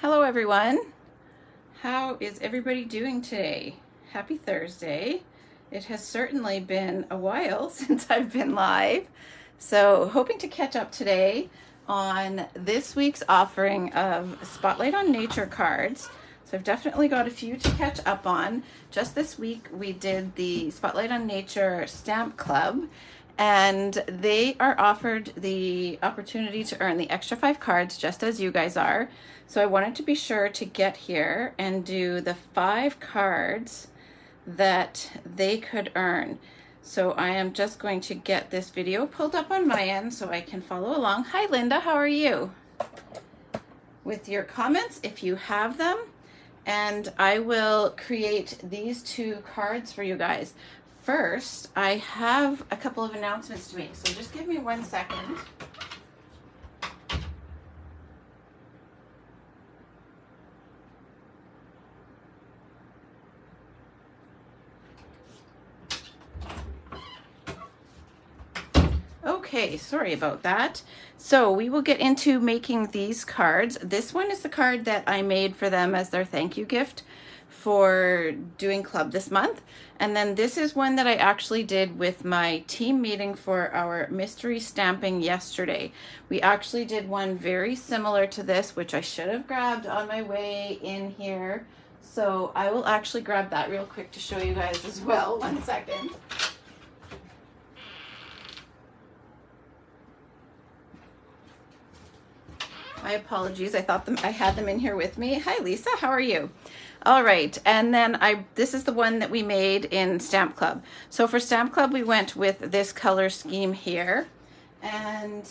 Hello everyone. How is everybody doing today? Happy Thursday. It has certainly been a while since I've been live. So hoping to catch up today on this week's offering of Spotlight on Nature cards. So I've definitely got a few to catch up on. Just this week we did the Spotlight on Nature Stamp Club, and they are offered the opportunity to earn the extra 5 cards just as you guys are. So I wanted to be sure to get here and do the 5 cards that they could earn. So I am just going to get this video pulled up on my end so I can follow along. Hi Linda, how are you? With your comments, if you have them, and I will create these 2 cards for you guys. First, I have a couple of announcements to make, so just give me 1 second. Okay, sorry about that. So we will get into making these cards. This one is the card that I made for them as their thank you gift for doing club this month. And then this is one that I actually did with my team meeting for our mystery stamping yesterday. We actually did one very similar to this, which I should have grabbed on my way in here. So I will actually grab that real quick to show you guys as well. 1 second. My apologies. I thought I had them in here with me. Hi, Lisa. How are you? All right. And then this is the one that we made in Stamp Club. So for Stamp Club, we went with this color scheme here. And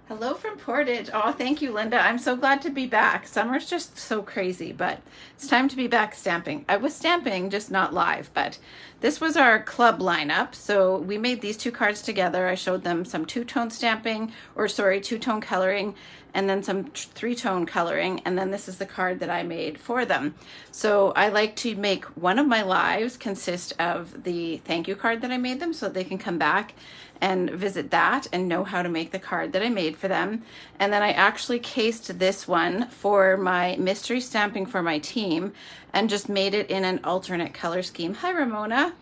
hello from Portage. Oh, thank you, Linda. I'm so glad to be back. Summer's just so crazy, but it's time to be back stamping. I was stamping, just not live, but this was our club lineup. So we made these 2 cards together. I showed them some 2-tone stamping, or sorry, 2-tone coloring, and then some 3-tone coloring. And then this is the card that I made for them. So I like to make one of my lives consist of the thank you card that I made them so they can come back and visit that and know how to make the card that I made for them. And then I actually cased this one for my mystery stamping for my team and just made it in an alternate color scheme. Hi, Ramona.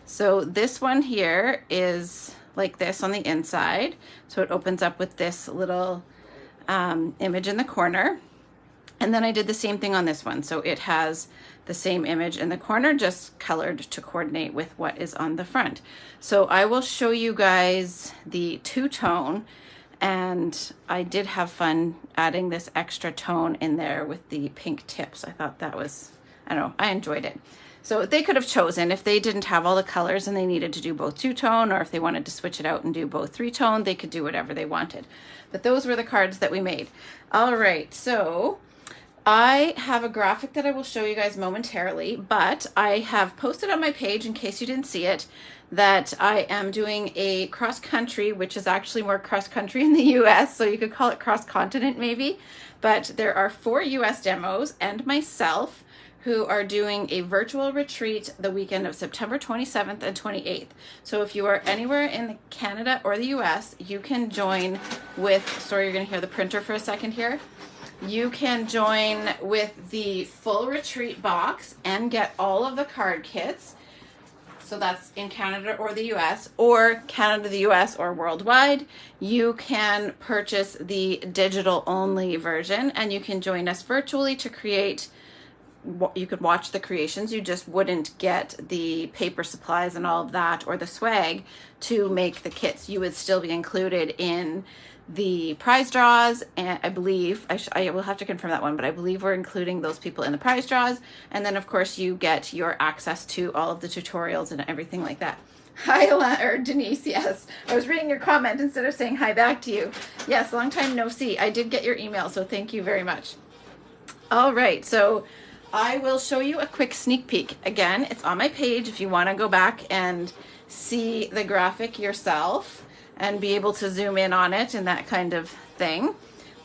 So this one here is like this on the inside. So it opens up with this little image in the corner. And then I did the same thing on this one. So it has the same image in the corner, just colored to coordinate with what is on the front. So I will show you guys the 2-tone, and I did have fun adding this extra tone in there with the pink tips. I thought that was, I don't know, I enjoyed it. So they could have chosen if they didn't have all the colors and they needed to do both 2-tone, or if they wanted to switch it out and do both 3-tone, they could do whatever they wanted. But those were the cards that we made. All right, so I have a graphic that I will show you guys momentarily, but I have posted on my page, in case you didn't see it, that I am doing a cross country, which is actually more cross country in the US, so you could call it cross continent maybe. But there are 4 US demos and myself who are doing a virtual retreat the weekend of September 27th and 28th. So if you are anywhere in Canada or the US, you can join with, sorry, you're gonna hear the printer for a second here. You can join with the full retreat box and get all of the card kits. So that's in Canada or the US, or Canada, the US, or worldwide. You can purchase the digital only version, and you can join us virtually to create. You could watch the creations. You just wouldn't get the paper supplies and all of that, or the swag to make the kits. You would still be included in the prize draws, and I believe I will have to confirm that one, but I believe we're including those people in the prize draws. And then of course you get your access to all of the tutorials and everything like that. Hi, or Denise. Yes, I was reading your comment instead of saying hi back to you. Yes, long time no see. I did get your email, so thank you very much. All right, so I will show you a quick sneak peek. Again, it's on my page if you want to go back and see the graphic yourself and be able to zoom in on it and that kind of thing.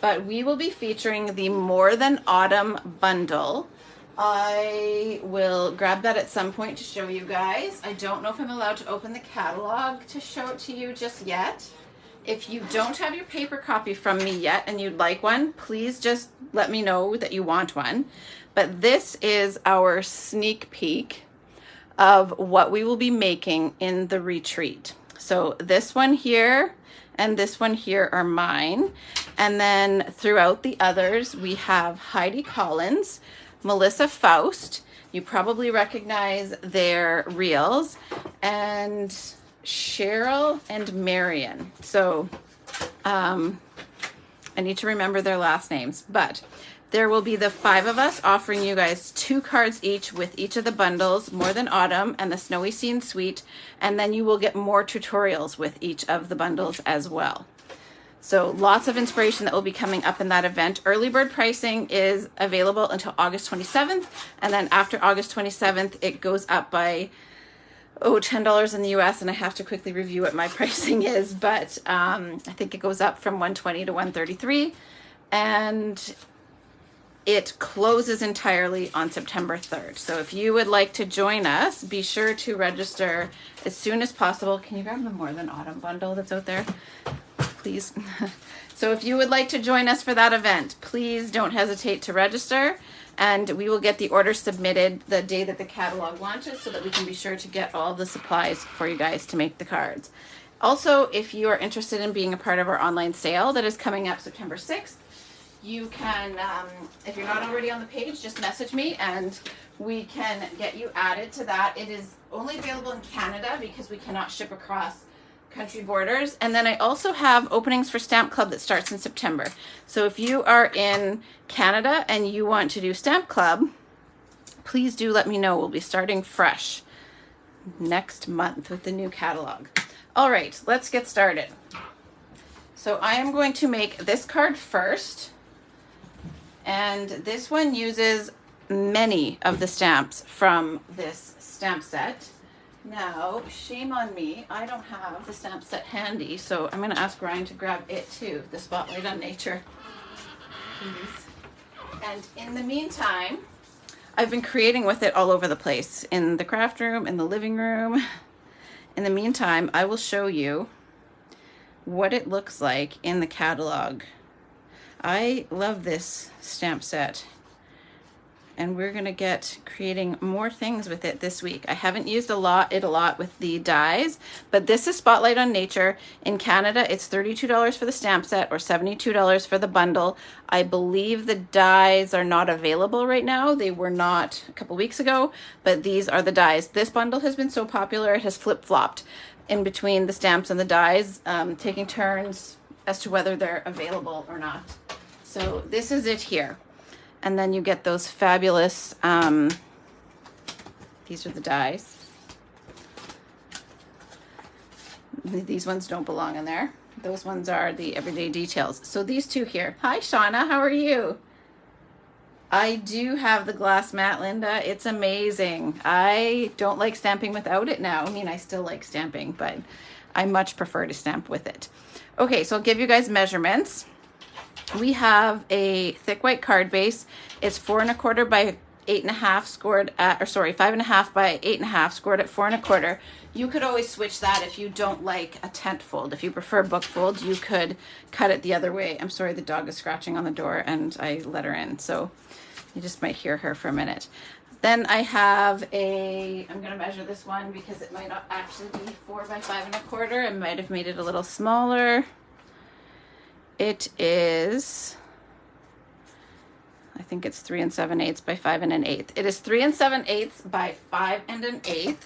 But we will be featuring the More Than Autumn bundle. I will grab that at some point to show you guys. I don't know if I'm allowed to open the catalog to show it to you just yet. If you don't have your paper copy from me yet and you'd like one, please just let me know that you want one. But this is our sneak peek of what we will be making in the retreat. So this one here and this one here are mine. And then throughout the others, we have Heidi Collins, Melissa Faust. You probably recognize their reels, and Cheryl and Marion. So I need to remember their last names, but there will be the 5 of us offering you guys 2 cards each with each of the bundles, More Than Autumn and the Snowy Scene Suite, and then you will get more tutorials with each of the bundles as well. So lots of inspiration that will be coming up in that event. Early bird pricing is available until August 27th, and then after August 27th, it goes up by $10 in the US, and I have to quickly review what my pricing is, but I think it goes up from $120 to $133, and it closes entirely on September 3rd. So if you would like to join us, be sure to register as soon as possible. Can you grab the More Than Autumn bundle that's out there, please? So if you would like to join us for that event, please don't hesitate to register, and we will get the order submitted the day that the catalog launches so that we can be sure to get all the supplies for you guys to make the cards. Also, if you are interested in being a part of our online sale that is coming up September 6th, you can, if you're not already on the page, just message me and we can get you added to that. It is only available in Canada because we cannot ship across country borders. And then I also have openings for Stamp Club that starts in September. So if you are in Canada and you want to do Stamp Club, please do let me know. We'll be starting fresh next month with the new catalog. All right, let's get started. So I am going to make this card first. And this one uses many of the stamps from this stamp set. Now, shame on me, I don't have the stamp set handy, so I'm going to ask Ryan to grab it too, the Spotlight on Nature, please. And in the meantime, I've been creating with it all over the place, in the craft room, in the living room. In the meantime, I will show you what it looks like in the catalog. I love this stamp set, and we're gonna get creating more things with it this week. I haven't used it a lot with the dies, but this is Spotlight on Nature. In Canada, it's $32 for the stamp set or $72 for the bundle. I believe the dies are not available right now. They were not a couple weeks ago, but these are the dies. This bundle has been so popular, it has flip-flopped in between the stamps and the dies, taking turns as to whether they're available or not. So this is it here. And then you get those fabulous, these are the dies. These ones don't belong in there. Those ones are the everyday details. So these two here. Hi, Shauna, how are you? I do have the glass mat, Linda. It's amazing. I don't like stamping without it now. I mean, I still like stamping, but I much prefer to stamp with it. Okay, so I'll give you guys measurements. We have a thick white card base. It's 4 1/4 by 8 1/2 scored at, or sorry, 5 1/2 by 8 1/2 scored at 4 1/4. You could always switch that if you don't like a tent fold. If you prefer book fold, you could cut it the other way. I'm sorry, the dog is scratching on the door and I let her in, so you just might hear her for a minute. Then I have I'm gonna measure this one because it might not actually be 4 by 5 1/4. I might have made it a little smaller. It is, I think it's 3 7/8 by 5 1/8. It is 3 7/8 by 5 1/8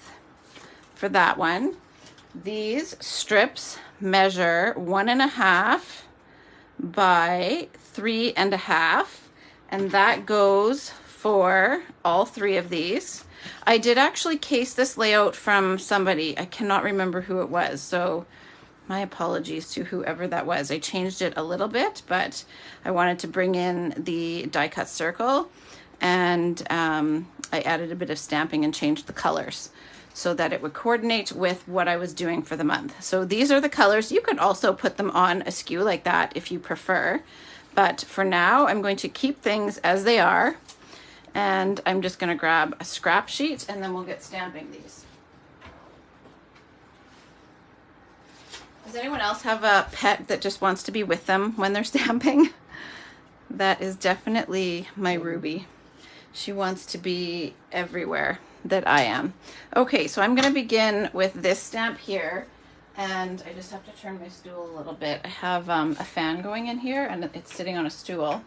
for that one. These strips measure 1 1/2 by 3 1/2, and that goes for all 3 of these. I did actually case this layout from somebody. I cannot remember who it was, so my apologies to whoever that was. I changed it a little bit, but I wanted to bring in the die cut circle, and I added a bit of stamping and changed the colors so that it would coordinate with what I was doing for the month. So these are the colors. You could also put them on askew like that if you prefer, but for now I'm going to keep things as they are, and I'm just going to grab a scrap sheet and then we'll get stamping these. Does anyone else have a pet that just wants to be with them when they're stamping? That is definitely my Ruby. She wants to be everywhere that I am. Okay, so I'm going to begin with this stamp here. And I just have to turn my stool a little bit. I have a fan going in here and it's sitting on a stool,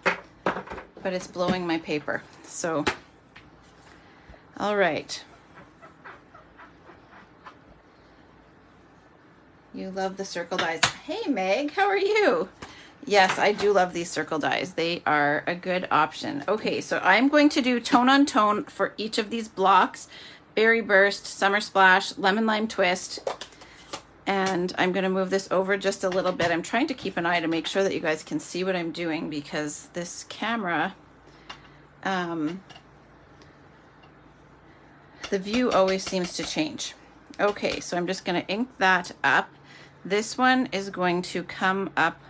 but it's blowing my paper. So, all right. You love the circle dies. Hey Meg, how are you? Yes, I do love these circle dies. They are a good option. Okay, so I'm going to do tone on tone for each of these blocks. Berry Burst, Summer Splash, Lemon Lime Twist. And I'm going to move this over just a little bit. I'm trying to keep an eye to make sure that you guys can see what I'm doing because this camera, the view always seems to change. Okay, so I'm just going to ink that up. This one is going to come up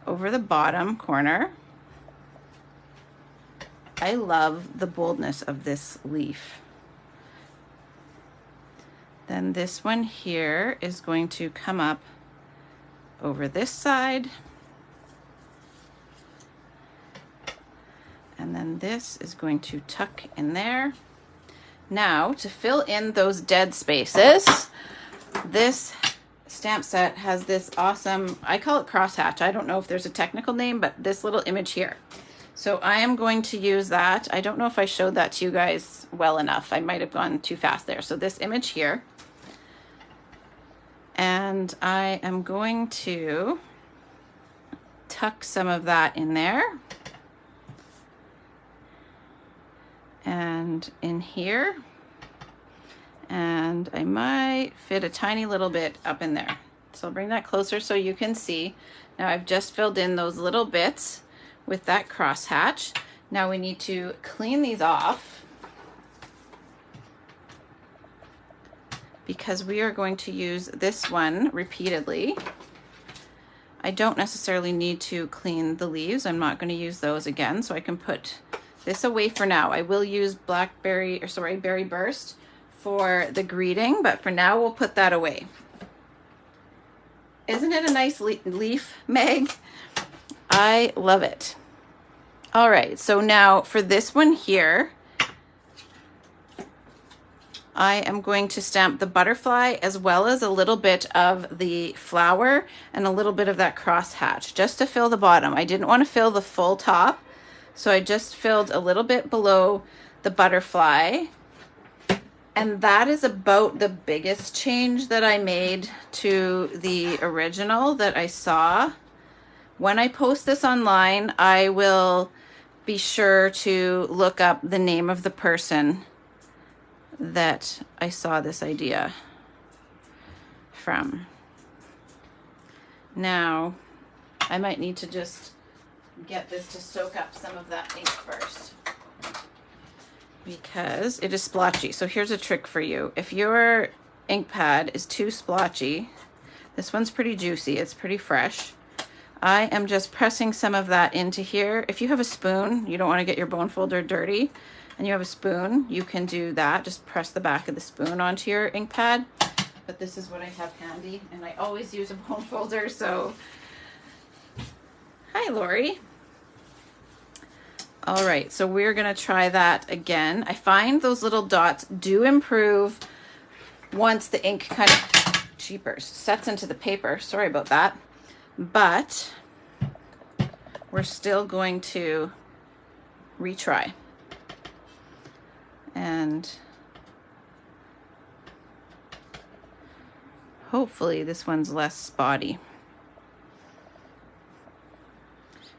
over the bottom corner. I love the boldness of this leaf. Then this one here is going to come up over this side. And then this is going to tuck in there. Now, to fill in those dead spaces, this stamp set has this awesome, I call it crosshatch. I don't know if there's a technical name, but this little image here. So I am going to use that. I don't know if I showed that to you guys well enough. I might have gone too fast there. So this image here. And I am going to tuck some of that in there. And in here. And I might fit a tiny little bit up in there. So I'll bring that closer so you can see. Now I've just filled in those little bits with that crosshatch. Now we need to clean these off because we are going to use this one repeatedly. I don't necessarily need to clean the leaves. I'm not going to use those again, so I can put this away for now. I will use Berry Burst for the greeting, but for now we'll put that away. Isn't it a nice leaf, Meg? I love it. All right, so now for this one here, I am going to stamp the butterfly as well as a little bit of the flower and a little bit of that crosshatch just to fill the bottom. I didn't want to fill the full top, so I just filled a little bit below the butterfly. And that is about the biggest change that I made to the original that I saw. When I post this online, I will be sure to look up the name of the person that I saw this idea from. Now, I might need to just get this to soak up some of that ink first because it is splotchy. So here's a trick for you. If your ink pad is too splotchy, this one's pretty juicy, it's pretty fresh. I am just pressing some of that into here. If you have a spoon, you don't want to get your bone folder dirty, and you have a spoon, you can do that. Just press the back of the spoon onto your ink pad. But this is what I have handy, and I always use a bone folder, so. Hi, Lori. All right, so we're gonna try that again. I find those little dots do improve once the ink kind of, jeepers, sets into the paper. Sorry about that. But we're still going to retry. And hopefully this one's less spotty.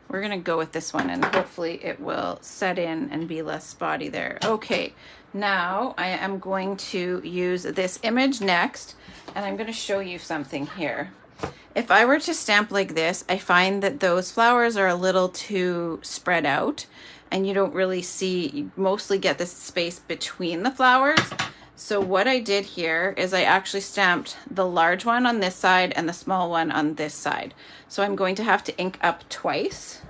We're gonna go with this one and hopefully it will set in and be less spotty there. Okay, now I am going to use this image next, and I'm gonna show you something here. If I were to stamp like this, I find that those flowers are a little too spread out and you don't really see, you mostly get this space between the flowers. So what I did here is I actually stamped the large one on this side and the small one on this side. So I'm going to have to ink up twice,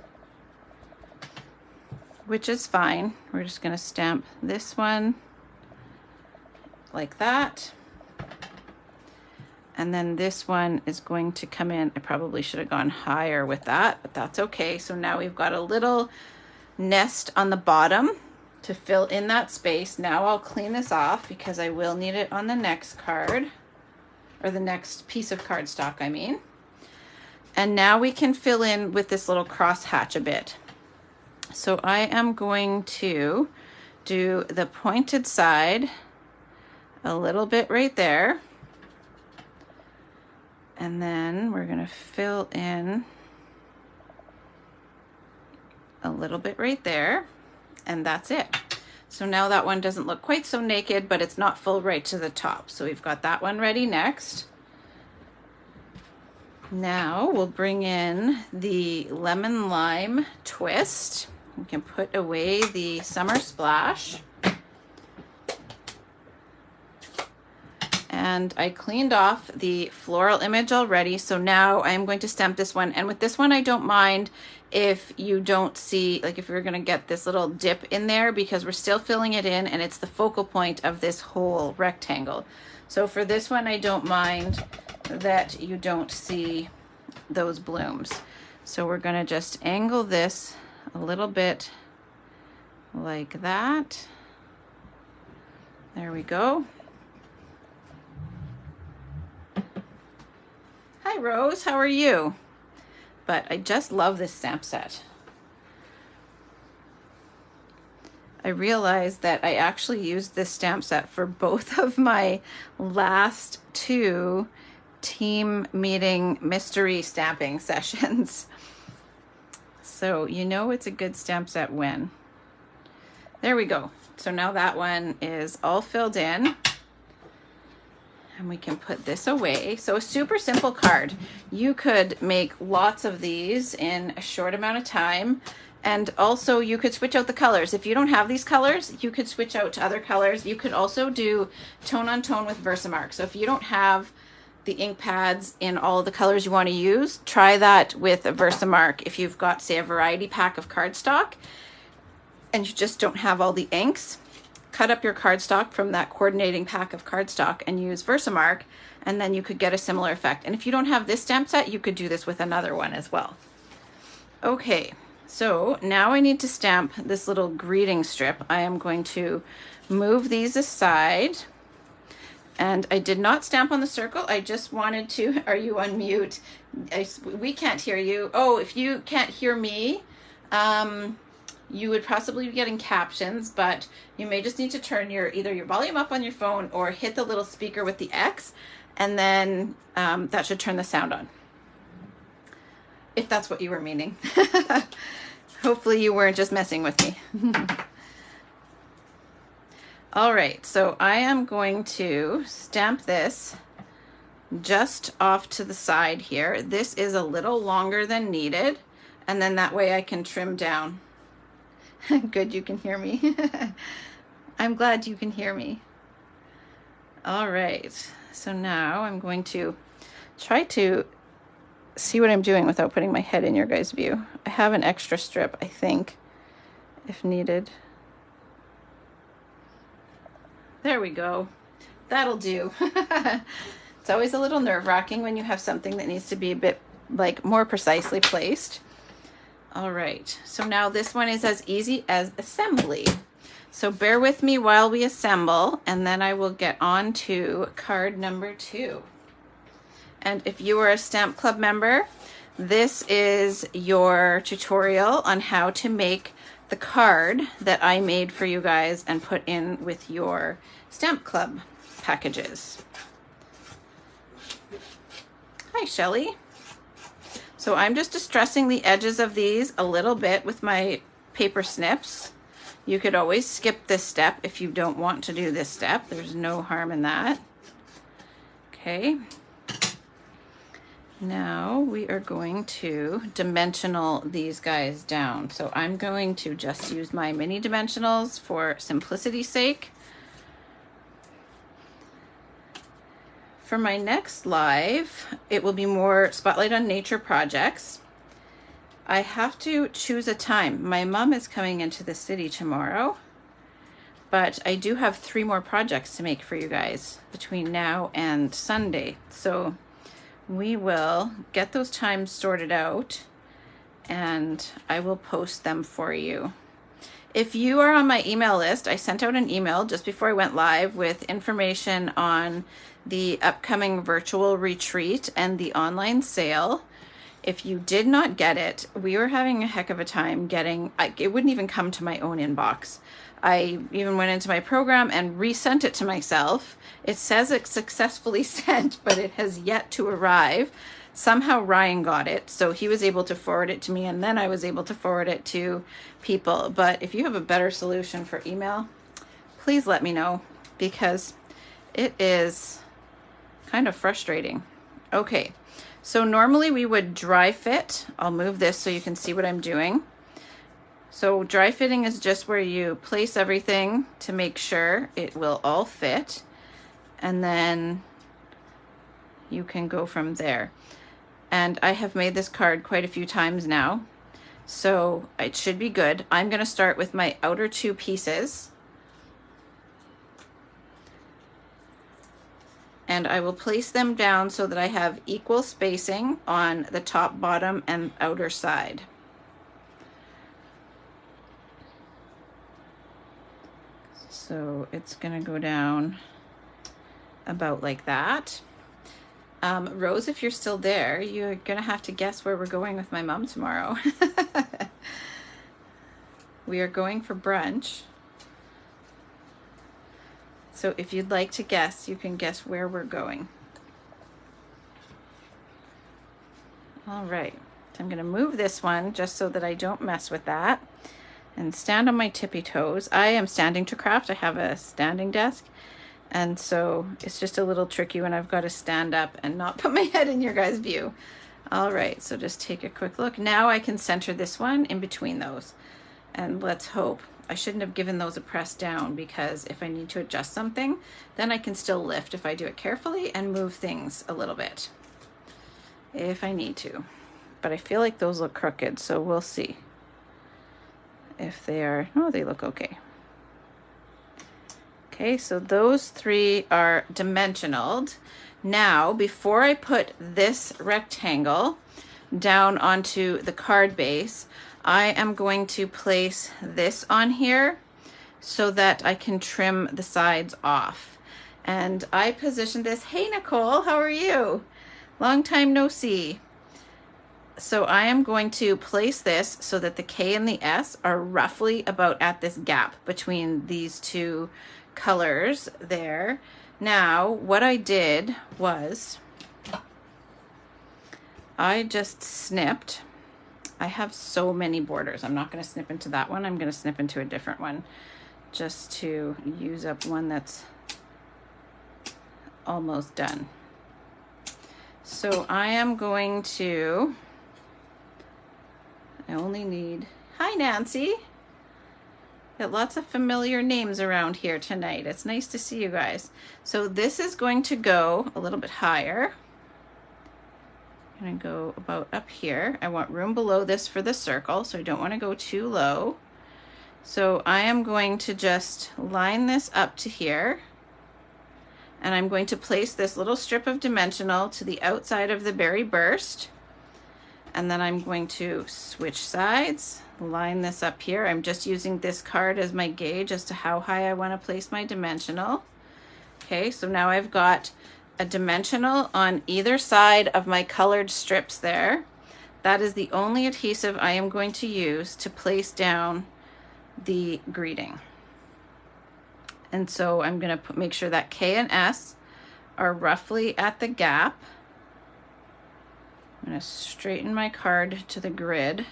which is fine. We're just going to stamp this one like that. And then this one is going to come in. I probably should have gone higher with that, but that's okay. So now we've got a little nest on the bottom to fill in that space. Now I'll clean this off because I will need it on the next card, or the next piece of cardstock, I mean. And now we can fill in with this little crosshatch a bit. So I am going to do the pointed side a little bit right there. And then we're going to fill in a little bit right there. And that's it. So now that one doesn't look quite so naked, but it's not full right to the top. So we've got that one ready next. Now we'll bring in the lemon lime twist. We can put away the summer splash. And I cleaned off the floral image already, so now I'm going to stamp this one. And with this one, I don't mind if you don't see, like if you're gonna get this little dip in there, because we're still filling it in and it's the focal point of this whole rectangle. So for this one, I don't mind that you don't see those blooms. So we're gonna just angle this a little bit like that. There we go. Hi Rose, how are you? But I just love this stamp set. I realized that I actually used this stamp set for both of my last two team meeting mystery stamping sessions. So you know it's a good stamp set when. There we go. So now that one is all filled in. And we can put this away. So a super simple card. You could make lots of these in a short amount of time. And also you could switch out the colors. If you don't have these colors, you could switch out to other colors. You could also do tone on tone with Versamark. So if you don't have the ink pads in all the colors you want to use, try that with a Versamark. If you've got, say, a variety pack of cardstock and you just don't have all the inks, cut up your cardstock from that coordinating pack of cardstock and use Versamark, and then you could get a similar effect. And if you don't have this stamp set, you could do this with another one as well. Okay, so now I need to stamp this little greeting strip. I am going to move these aside. And I did not stamp on the circle. I just wanted to, are you on mute? We can't hear you. Oh, if you can't hear me, you would possibly be getting captions, but you may just need to turn either your volume up on your phone or hit the little speaker with the X, and then that should turn the sound on. If that's what you were meaning. Hopefully you weren't just messing with me. All right, so I am going to stamp this just off to the side here. This is a little longer than needed, and then that way I can trim down. Good, you can hear me. I'm glad you can hear me. All right, so now I'm going to try to see what I'm doing without putting my head in your guys' view. I have an extra strip, I think, if needed. There we go. That'll do. It's always a little nerve-wracking when you have something that needs to be a bit like more precisely placed. All right, so now this one is as easy as assembly. So bear with me while we assemble, and then I will get on to card number 2. And if you are a Stamp Club member, this is your tutorial on how to make the card that I made for you guys and put in with your Stamp Club packages. Hi, Shelly. So I'm just distressing the edges of these a little bit with my paper snips. You could always skip this step if you don't want to do this step. There's no harm in that. Okay. Now we are going to dimensional these guys down. So I'm going to just use my mini dimensionals for simplicity's sake. For my next live, it will be more Spotlight on Nature projects. I have to choose a time. My mom is coming into the city tomorrow, But I do have 3 more projects to make for you guys between now and Sunday. So we will get those times sorted out and I will post them for you. If you are on my email list, I sent out an email just before I went live with information on the upcoming virtual retreat and the online sale. If you did not get it, we were having a heck of a time getting, it wouldn't even come to my own inbox. I even went into my program and resent it to myself. It says it's successfully sent, but it has yet to arrive. Somehow Ryan got it, so he was able to forward it to me, and then I was able to forward it to people. But if you have a better solution for email, please let me know, because it is kind of frustrating. Okay, so normally we would dry fit. I'll move this so you can see what I'm doing. So dry fitting is just where you place everything to make sure it will all fit, and then you can go from there. And I have made this card quite a few times now, so it should be good. I'm going to start with my outer 2 pieces, and I will place them down so that I have equal spacing on the top, bottom, and outer side. So it's going to go down about like that. Rose, if you're still there, you're going to have to guess where we're going with my mom tomorrow. We are going for brunch. So if you'd like to guess, you can guess where we're going. All right. So I'm going to move this one just so that I don't mess with that and stand on my tippy toes. I am standing to craft. I have a standing desk. And so it's just a little tricky when I've got to stand up and not put my head in your guys' view. All right, so just take a quick look. Now I can center this one in between those. And let's hope. I shouldn't have given those a press down, because if I need to adjust something, then I can still lift if I do it carefully and move things a little bit if I need to. But I feel like those look crooked, so we'll see if they are. Oh, they look okay. Okay, so those 3 are dimensionaled. Now, before I put this rectangle down onto the card base, I am going to place this on here so that I can trim the sides off. And I positioned this. Hey, Nicole, how are you? Long time no see. So I am going to place this so that the K and the S are roughly about at this gap between these 2 colors there. Now, what I did was I just snipped. I have so many borders. I'm not going to snip into that one. I'm going to snip into a different one just to use up one that's almost done. So I am going to, I only need, hi Nancy. Got lots of familiar names around here tonight. It's nice to see you guys. So this is going to go a little bit higher. I'm going to go about up here. I want room below this for the circle, so I don't want to go too low. So I am going to just line this up to here. And I'm going to place this little strip of dimensional to the outside of the berry burst. And then I'm going to switch sides, line this up here. I'm just using this card as my gauge as to how high I want to place my dimensional. Okay, so now I've got a dimensional on either side of my colored strips there. That is the only adhesive I am going to use to place down the greeting. And so I'm going to make sure that K and S are roughly at the gap. I'm going to straighten my card to the grid.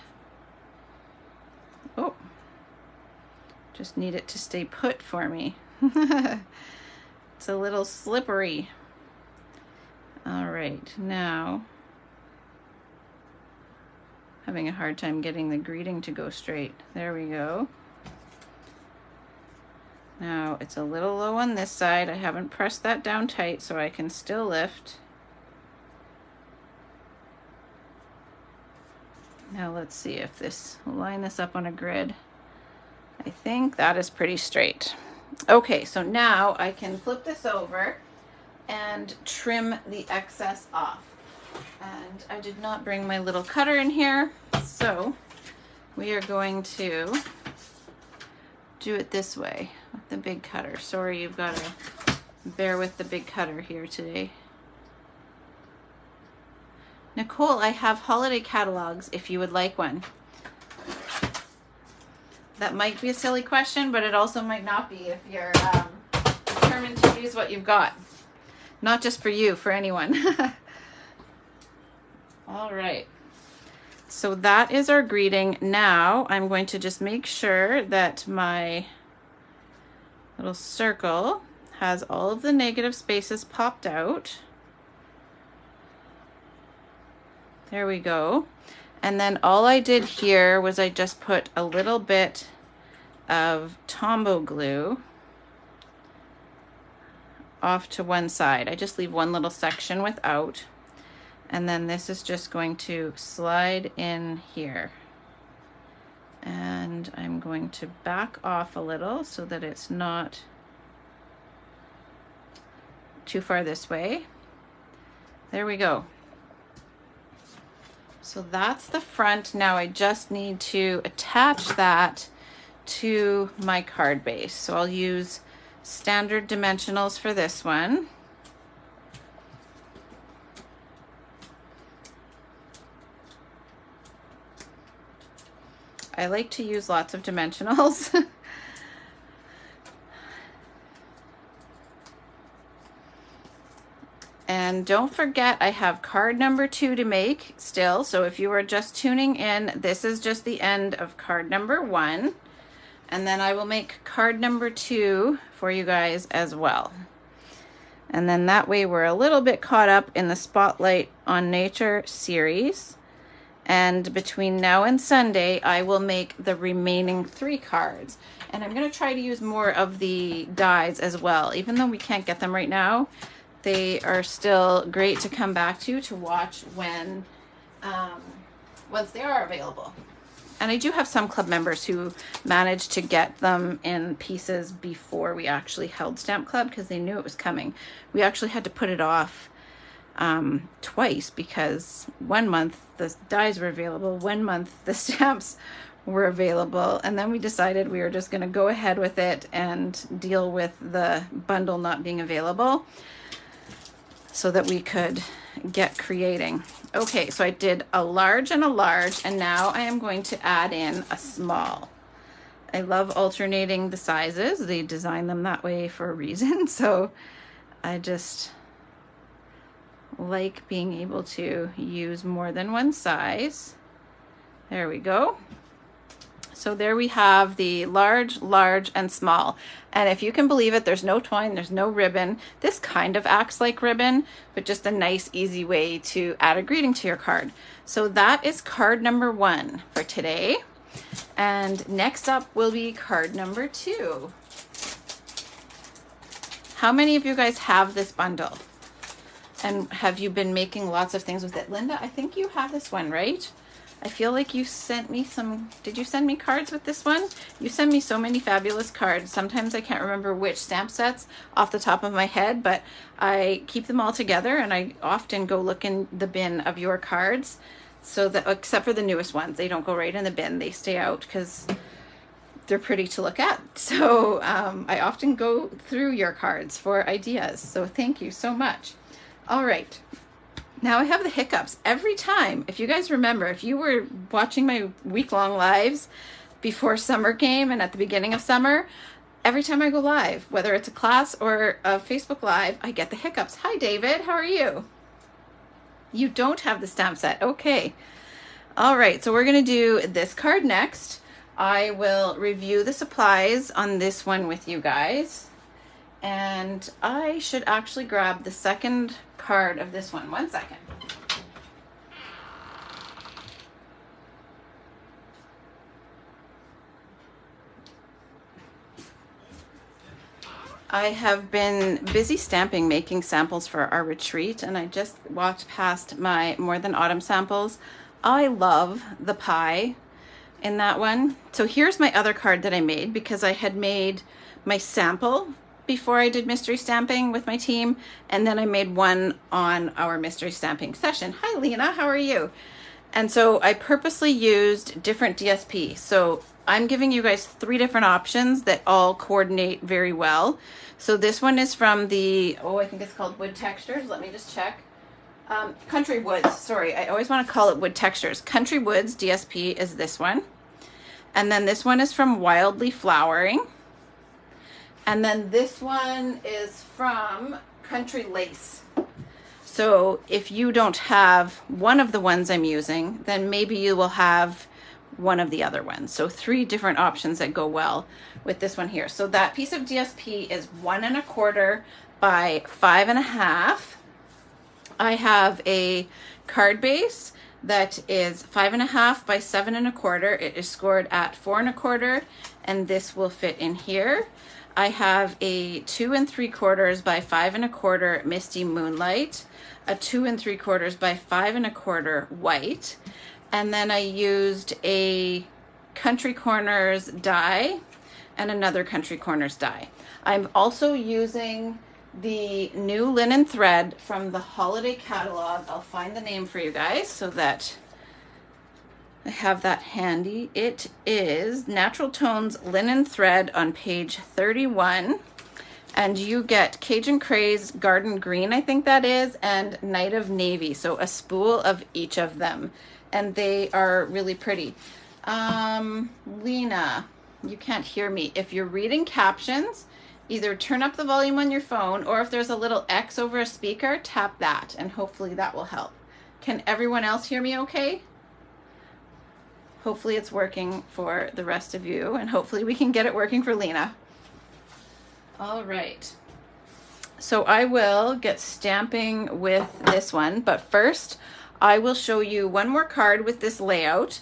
Oh, just need it to stay put for me. It's a little slippery. All right, now having a hard time getting the greeting to go straight. There we go. Now it's a little low on this side. I haven't pressed that down tight, so I can still lift. Now let's see if this will line this up on a grid. I think that is pretty straight. Okay, so now I can flip this over and trim the excess off. And I did not bring my little cutter in here, so we are going to do it this way with the big cutter. Sorry, you've got to bear with the big cutter here today. Nicole, I have holiday catalogs if you would like one. That might be a silly question, but it also might not be if you're determined to use what you've got. Not just for you, for anyone. All right. So that is our greeting. Now I'm going to just make sure that my little circle has all of the negative spaces popped out. There we go. And then all I did here was I just put a little bit of Tombow glue off to one side. I just leave one little section without. And then this is just going to slide in here. And I'm going to back off a little so that it's not too far this way. There we go. So that's the front. Now I just need to attach that to my card base. So I'll use standard dimensionals for this one. I like to use lots of dimensionals. And don't forget, I have card number 2 to make still. So if you are just tuning in, this is just the end of card number 1. And then I will make card number 2 for you guys as well. And then that way we're a little bit caught up in the Spotlight on Nature series. And between now and Sunday, I will make the remaining 3 cards. And I'm going to try to use more of the dies as well. Even though we can't get them right now, they are still great to come back to watch when, once they are available. And I do have some club members who managed to get them in pieces before we actually held Stamp Club because they knew it was coming. We actually had to put it off twice because 1 month the dies were available, 1 month the stamps were available, and then we decided we were just going to go ahead with it and deal with the bundle not being available so that we could get creating. Okay, so I did a large and a large, and now I am going to add in a small. I love alternating the sizes. They design them that way for a reason, so I just like being able to use more than one size. There we go. So there we have the large, large, and small. And if you can believe it, there's no twine, there's no ribbon. This kind of acts like ribbon, but just a nice, easy way to add a greeting to your card. So that is card number 1 for today. And next up will be card number 2. How many of you guys have this bundle? And have you been making lots of things with it? Linda, I think you have this one, right? I feel like you sent me some, did you send me cards with this one? You send me so many fabulous cards. Sometimes I can't remember which stamp sets off the top of my head, but I keep them all together and I often go look in the bin of your cards so that, except for the newest ones, they don't go right in the bin. They stay out because they're pretty to look at. So I often go through your cards for ideas. So thank you so much. All right. Now I have the hiccups every time. If you guys remember, if you were watching my week-long lives before summer came and at the beginning of summer, every time I go live, whether it's a class or a Facebook Live, I get the hiccups. Hi, David. How are you? You don't have the stamp set. Okay. All right. So we're going to do this card next. I will review the supplies on this one with you guys. And I should actually grab the second card of this one. 1 second. I have been busy stamping, making samples for our retreat, and I just walked past my More Than Autumn samples. I love the pie in that one. So here's my other card that I made because I had made my sample before I did mystery stamping with my team, and then I made one on our mystery stamping session. Hi Lena, how are you? And so I purposely used different DSP. So I'm giving you guys 3 different options that all coordinate very well. So this one is from the, I think it's called Wood Textures. Let me just check. Country Woods, sorry, I always want to call it Wood Textures. Country Woods DSP is this one. And then this one is from Wildly Flowering. And then this one is from Country Lace. So if you don't have one of the ones I'm using, then maybe you will have one of the other ones. So 3 different options that go well with this one here. So that piece of DSP is 1 1/4 by 5 1/2. I have a card base that is 5 1/2 by 7 1/4. It is scored at 4 1/4, and this will fit in here. I have a 2 3/4 by 5 1/4 Misty Moonlight, a 2 3/4 by 5 1/4 white, and then I used a Country Corners die and another Country Corners die. I'm also using the new linen thread from the holiday catalog. I'll find the name for you guys so that I have that handy. It is Natural Tones linen thread on page 31. And you get Cajun Craze Garden Green, I think that is, and Night of Navy. So a spool of each of them. And they are really pretty. Lena, you can't hear me. If you're reading captions, either turn up the volume on your phone, or if there's a little X over a speaker, tap that, and hopefully that will help. Can everyone else hear me okay? Hopefully it's working for the rest of you, and hopefully we can get it working for Lena. All right. So I will get stamping with this one, but first I will show you one more card with this layout.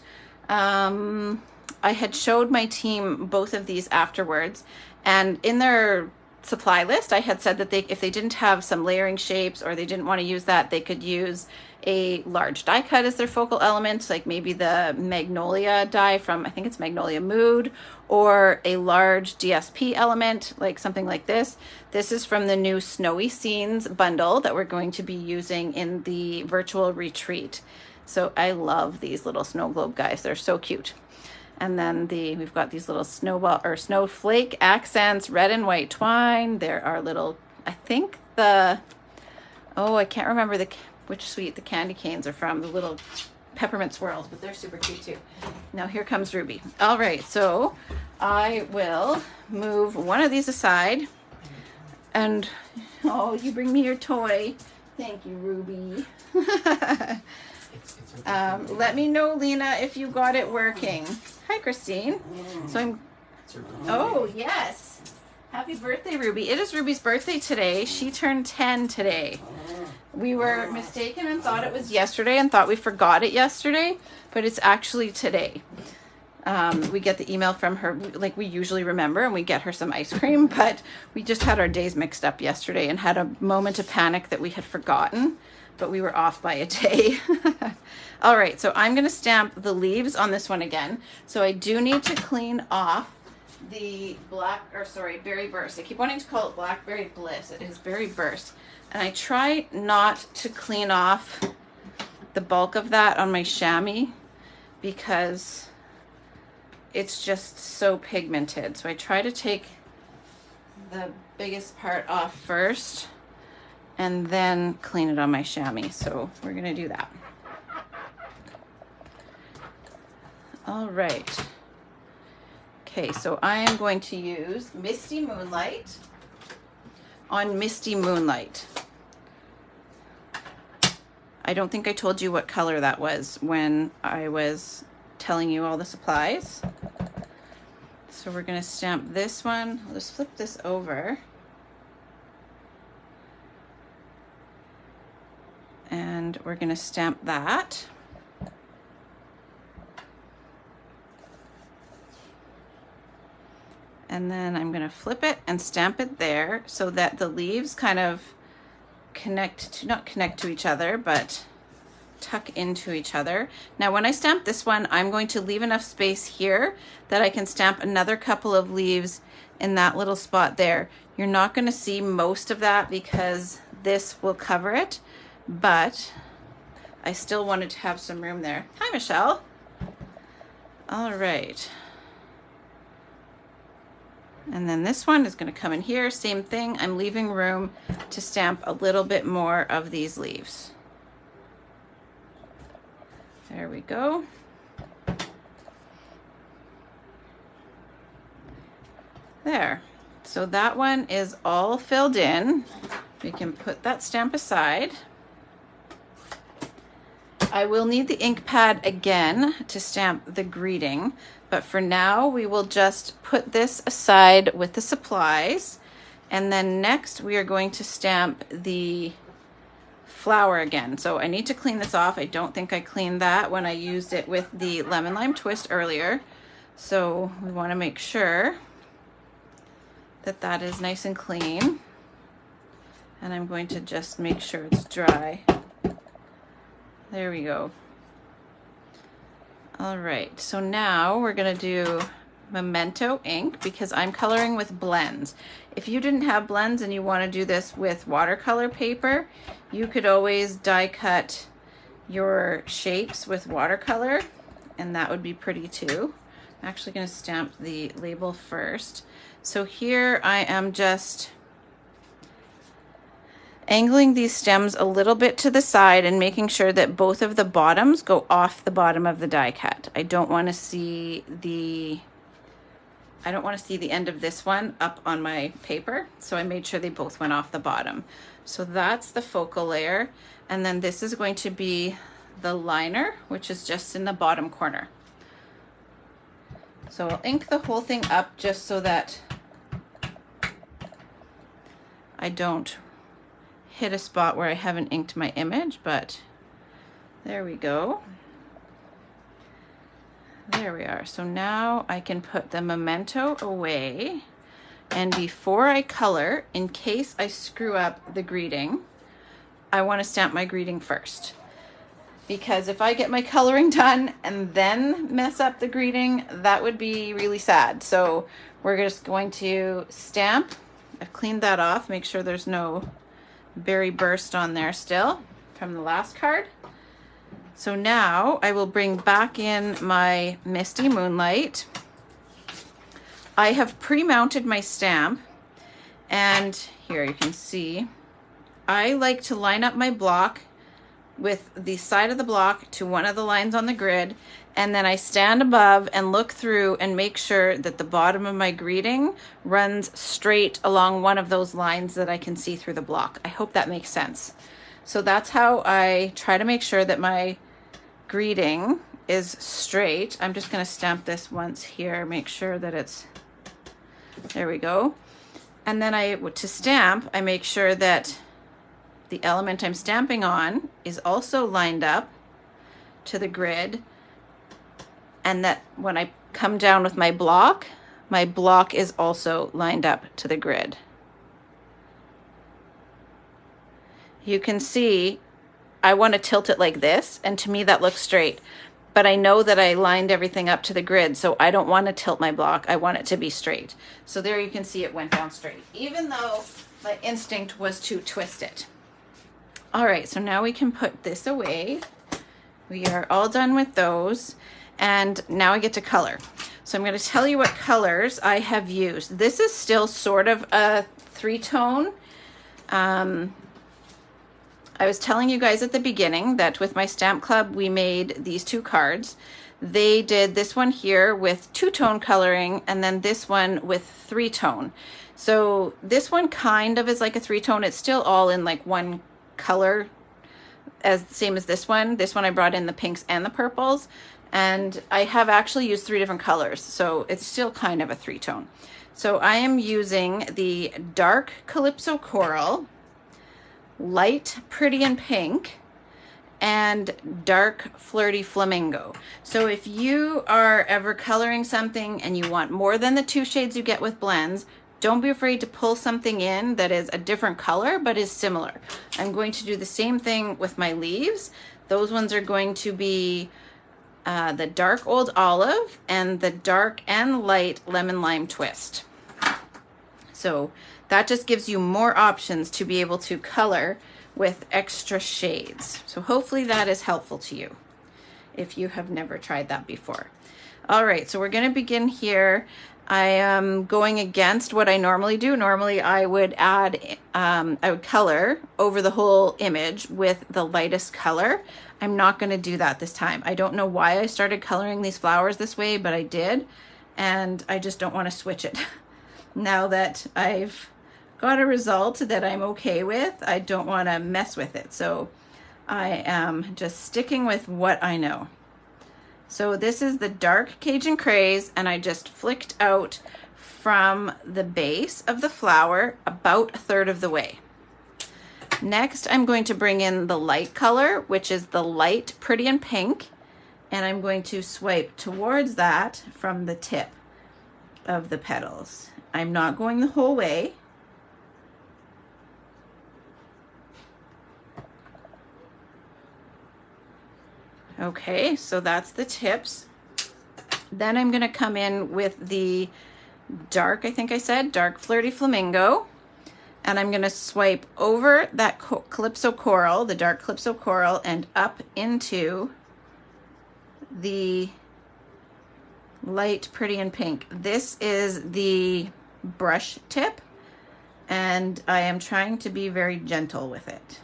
I had showed my team both of these afterwards, and in their supply list I had said that if they didn't have some layering shapes or they didn't want to use that, they could use a large die cut as their focal element, like maybe the Magnolia die from, I think it's Magnolia Mood, or a large DSP element, like something like this. This is from the new Snowy Scenes bundle that we're going to be using in the virtual retreat. So I love these little snow globe guys. They're so cute. And then we've got these little snowball or snowflake accents, red and white twine. There are little, I think I can't remember which suite the candy canes are from, the little peppermint swirls, but they're super cute too. Now here comes Ruby. All right, so I will move one of these aside, and you bring me your toy. Thank you, Ruby. Let me know, Lena, if you got it working. Hi, Christine. So yes. Happy birthday, Ruby. It is Ruby's birthday today. She turned 10 today. We were mistaken and thought it was yesterday and thought we forgot it yesterday, but it's actually today. We get the email from her, like we usually remember, and we get her some ice cream, but we just had our days mixed up yesterday and had a moment of panic that we had forgotten, but we were off by a day. All right, so I'm gonna stamp the leaves on this one again. So I do need to clean off the Berry Burst. I keep wanting to call it Blackberry Bliss. It is Berry Burst. And I try not to clean off the bulk of that on my chamois because it's just so pigmented. So I try to take the biggest part off first and then clean it on my chamois. So we're gonna do that. All right. Okay, so I am going to use Misty Moonlight on Misty Moonlight. I don't think I told you what color that was when I was telling you all the supplies. So we're going to stamp this one. I'll just flip this over. And we're going to stamp that. And then I'm going to flip it and stamp it there so that the leaves kind of not connect to each other, but tuck into each other. Now when I stamp this one, I'm going to leave enough space here that I can stamp another couple of leaves in that little spot there. You're not going to see most of that because this will cover it, but I still wanted to have some room there. Hi, Michelle. All right. And then this one is going to come in here, same thing. I'm leaving room to stamp a little bit more of these leaves. There we go. There. So that one is all filled in. We can put that stamp aside. I will need the ink pad again to stamp the greeting, but for now we will just put this aside with the supplies, and then next we are going to stamp the flower again. So I need to clean this off. I don't think I cleaned that when I used it with the lemon lime twist earlier, so we want to make sure that that is nice and clean, and I'm going to just make sure it's dry. There we go. All right, so now we're gonna do Memento ink because I'm coloring with blends. If you didn't have blends and you want to do this with watercolor paper, you could always die cut your shapes with watercolor, and that would be pretty too. I'm actually going to stamp the label first. So here I am just angling these stems a little bit to the side and making sure that both of the bottoms go off the bottom of the die cut. I don't want to see the end of this one up on my paper, so I made sure they both went off the bottom. So that's the focal layer, and then this is going to be the liner, which is just in the bottom corner. So I'll ink the whole thing up just so that I don't hit a spot where I haven't inked my image, but there we go. There we are. So now I can put the Memento away, and before I color, in case I screw up the greeting, I want to stamp my greeting first, because if I get my coloring done and then mess up the greeting, that would be really sad. So we're just going to stamp. I've cleaned that off, make sure there's no berry burst on there still from the last card. So now I will bring back in my Misty Moonlight. I have pre-mounted my stamp, and here you can see I like to line up my block with the side of the block to one of the lines on the grid, and then I stand above and look through and make sure that the bottom of my greeting runs straight along one of those lines that I can see through the block. I hope that makes sense. So that's how I try to make sure that my greeting is straight. I'm just going to stamp this once here, make sure that it's, there we go. And then to stamp, I make sure that the element I'm stamping on is also lined up to the grid, and that when I come down with my block is also lined up to the grid. You can see I want to tilt it like this, and to me that looks straight, but I know that I lined everything up to the grid, so I don't want to tilt my block. I want it to be straight. So there you can see it went down straight, even though my instinct was to twist it. All right, so now we can put this away. We are all done with those, and now I get to color. So I'm going to tell you what colors I have used. This is still sort of a three-tone. I was telling you guys at the beginning that with my Stamp Club, we made these two cards. They did this one here with two-tone coloring, and then this one with three-tone. So this one kind of is like a three-tone. It's still all in like one color, same as this one. This one I brought in the pinks and the purples, and I have actually used 3 different colors, so it's still kind of a three-tone. So I am using the dark Calypso Coral, light Pretty in Pink, and dark Flirty Flamingo. So if you are ever coloring something and you want more than the 2 shades you get with blends, don't be afraid to pull something in that is a different color but is similar. I'm going to do the same thing with my leaves. Those ones are going to be the dark old olive and the dark and light lemon lime twist. So that just gives you more options to be able to color with extra shades. So hopefully that is helpful to you if you have never tried that before. All right, so we're going to begin here. I am going against what I normally do. Normally I would add, I would color over the whole image with the lightest color. I'm not going to do that this time. I don't know why I started coloring these flowers this way, but I did. And I just don't want to switch it. Now that I've got a result that I'm okay with, I don't want to mess with it. So I am just sticking with what I know. So this is the dark Cajun Craze, and I just flicked out from the base of the flower about 1/3 of the way. Next, I'm going to bring in the light color, which is the light Pretty in Pink, and I'm going to swipe towards that from the tip of the petals. I'm not going the whole way. Okay, so that's the tips. Then I'm going to come in with the dark, I think I said, dark Flirty Flamingo. And I'm going to swipe over that Calypso Coral, the dark Calypso Coral, and up into the light Pretty in Pink. This is the brush tip, and I am trying to be very gentle with it.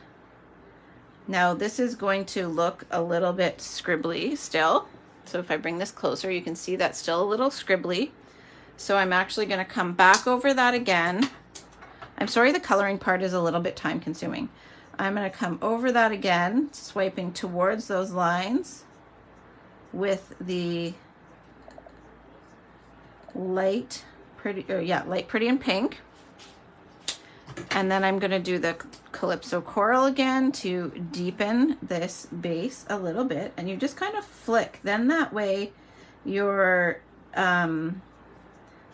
Now this is going to look a little bit scribbly still. So if I bring this closer, you can see that's still a little scribbly. So I'm actually going to come back over that again. I'm sorry, the coloring part is a little bit time consuming. I'm going to come over that again, swiping towards those lines with the light Pretty in Pink. And then I'm going to do the Calypso Coral again to deepen this base a little bit, and you just kind of flick. Then that way your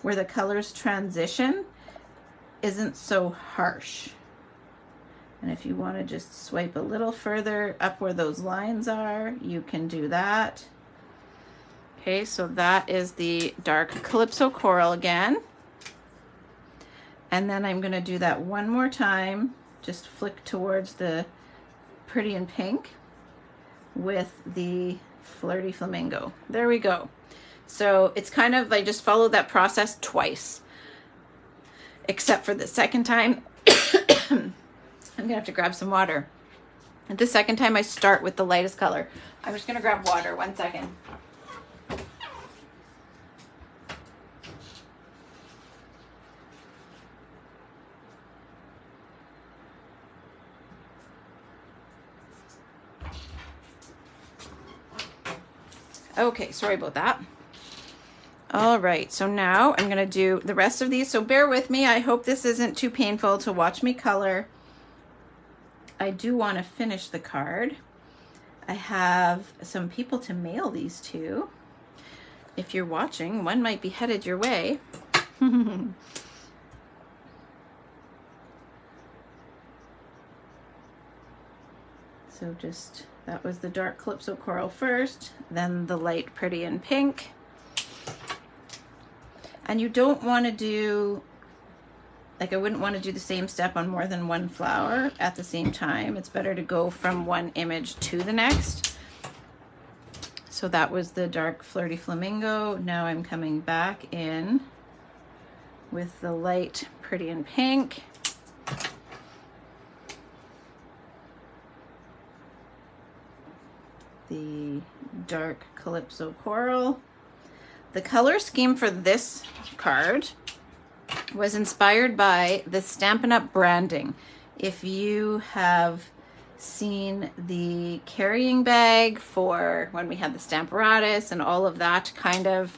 where the colors transition isn't so harsh. And if you want to just swipe a little further up where those lines are, you can do that. Okay, so that is the dark Calypso Coral again. And then I'm going to do that one more time, just flick towards the Pretty in Pink with the Flirty Flamingo. There we go. So it's kind of, I just followed that process twice, except for the second time. I'm going to have to grab some water. And the second time I start with the lightest color. I'm just going to grab water, 1 second. Okay, sorry about that. All right, so now I'm going to do the rest of these. So bear with me. I hope this isn't too painful to watch me color. I do want to finish the card. I have some people to mail these to. If you're watching, one might be headed your way. So just, that was the dark Calypso Coral first, then the light Pretty in Pink. And you don't want to do, like I wouldn't want to do the same step on more than one flower at the same time. It's better to go from one image to the next. So that was the dark Flirty Flamingo. Now I'm coming back in with the light Pretty in Pink. The dark Calypso Coral. The color scheme for this card was inspired by the Stampin' Up! Branding. If you have seen the carrying bag for when we had the Stamparatus and all of that kind of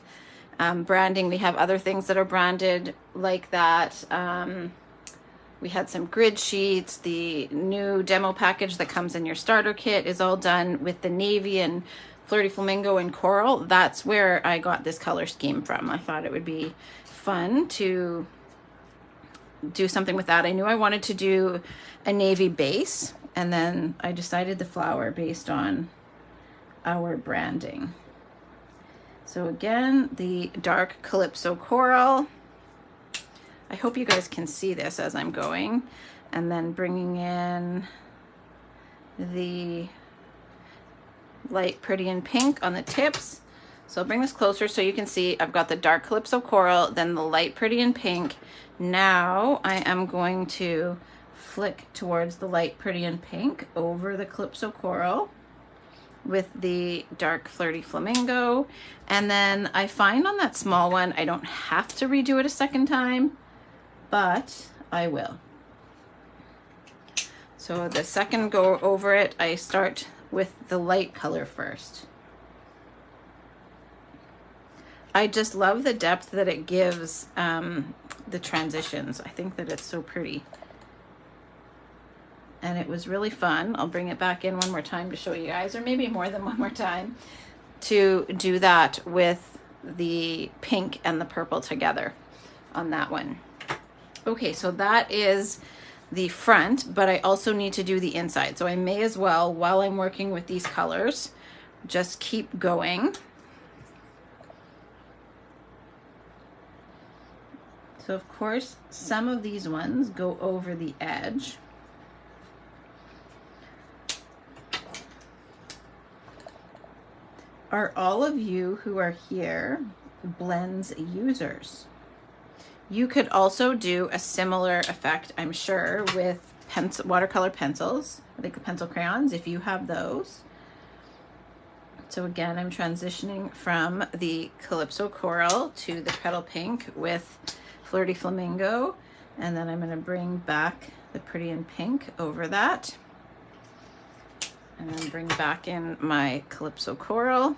branding, we have other things that are branded like that. We had some grid sheets. The new demo package that comes in your starter kit is all done with the navy and Flirty Flamingo and coral. That's where I got this color scheme from. I thought it would be fun to do something with that. I knew I wanted to do a navy base, And then I decided the flower based on our branding. So again, the dark Calypso Coral. I hope you guys can see this as I'm going. And then bringing in the light Pretty in Pink on the tips. So I'll bring this closer so you can see I've got the dark Calypso Coral, then the light Pretty in Pink. Now I am going to flick towards the light Pretty in Pink over the Calypso Coral with the dark Flirty Flamingo. And then I find on that small one, I don't have to redo it a second time, but I will. So the second go over it, I start with the light color first. I just love the depth that it gives the transitions. I think that it's so pretty. And it was really fun. I'll bring it back in one more time to show you guys, or maybe more than one more time, to do that with the pink and the purple together on that one. Okay, so that is the front, but I also need to do the inside. So I may as well, while I'm working with these colors, just keep going. So of course, some of these ones go over the edge. Are all of you who are here blends users? You could also do a similar effect, I'm sure, with watercolor pencils, like pencil crayons, if you have those. So again, I'm transitioning from the Calypso Coral to the Petal Pink with Flirty Flamingo, and then I'm going to bring back the Pretty in Pink over that. And then bring back in my Calypso Coral.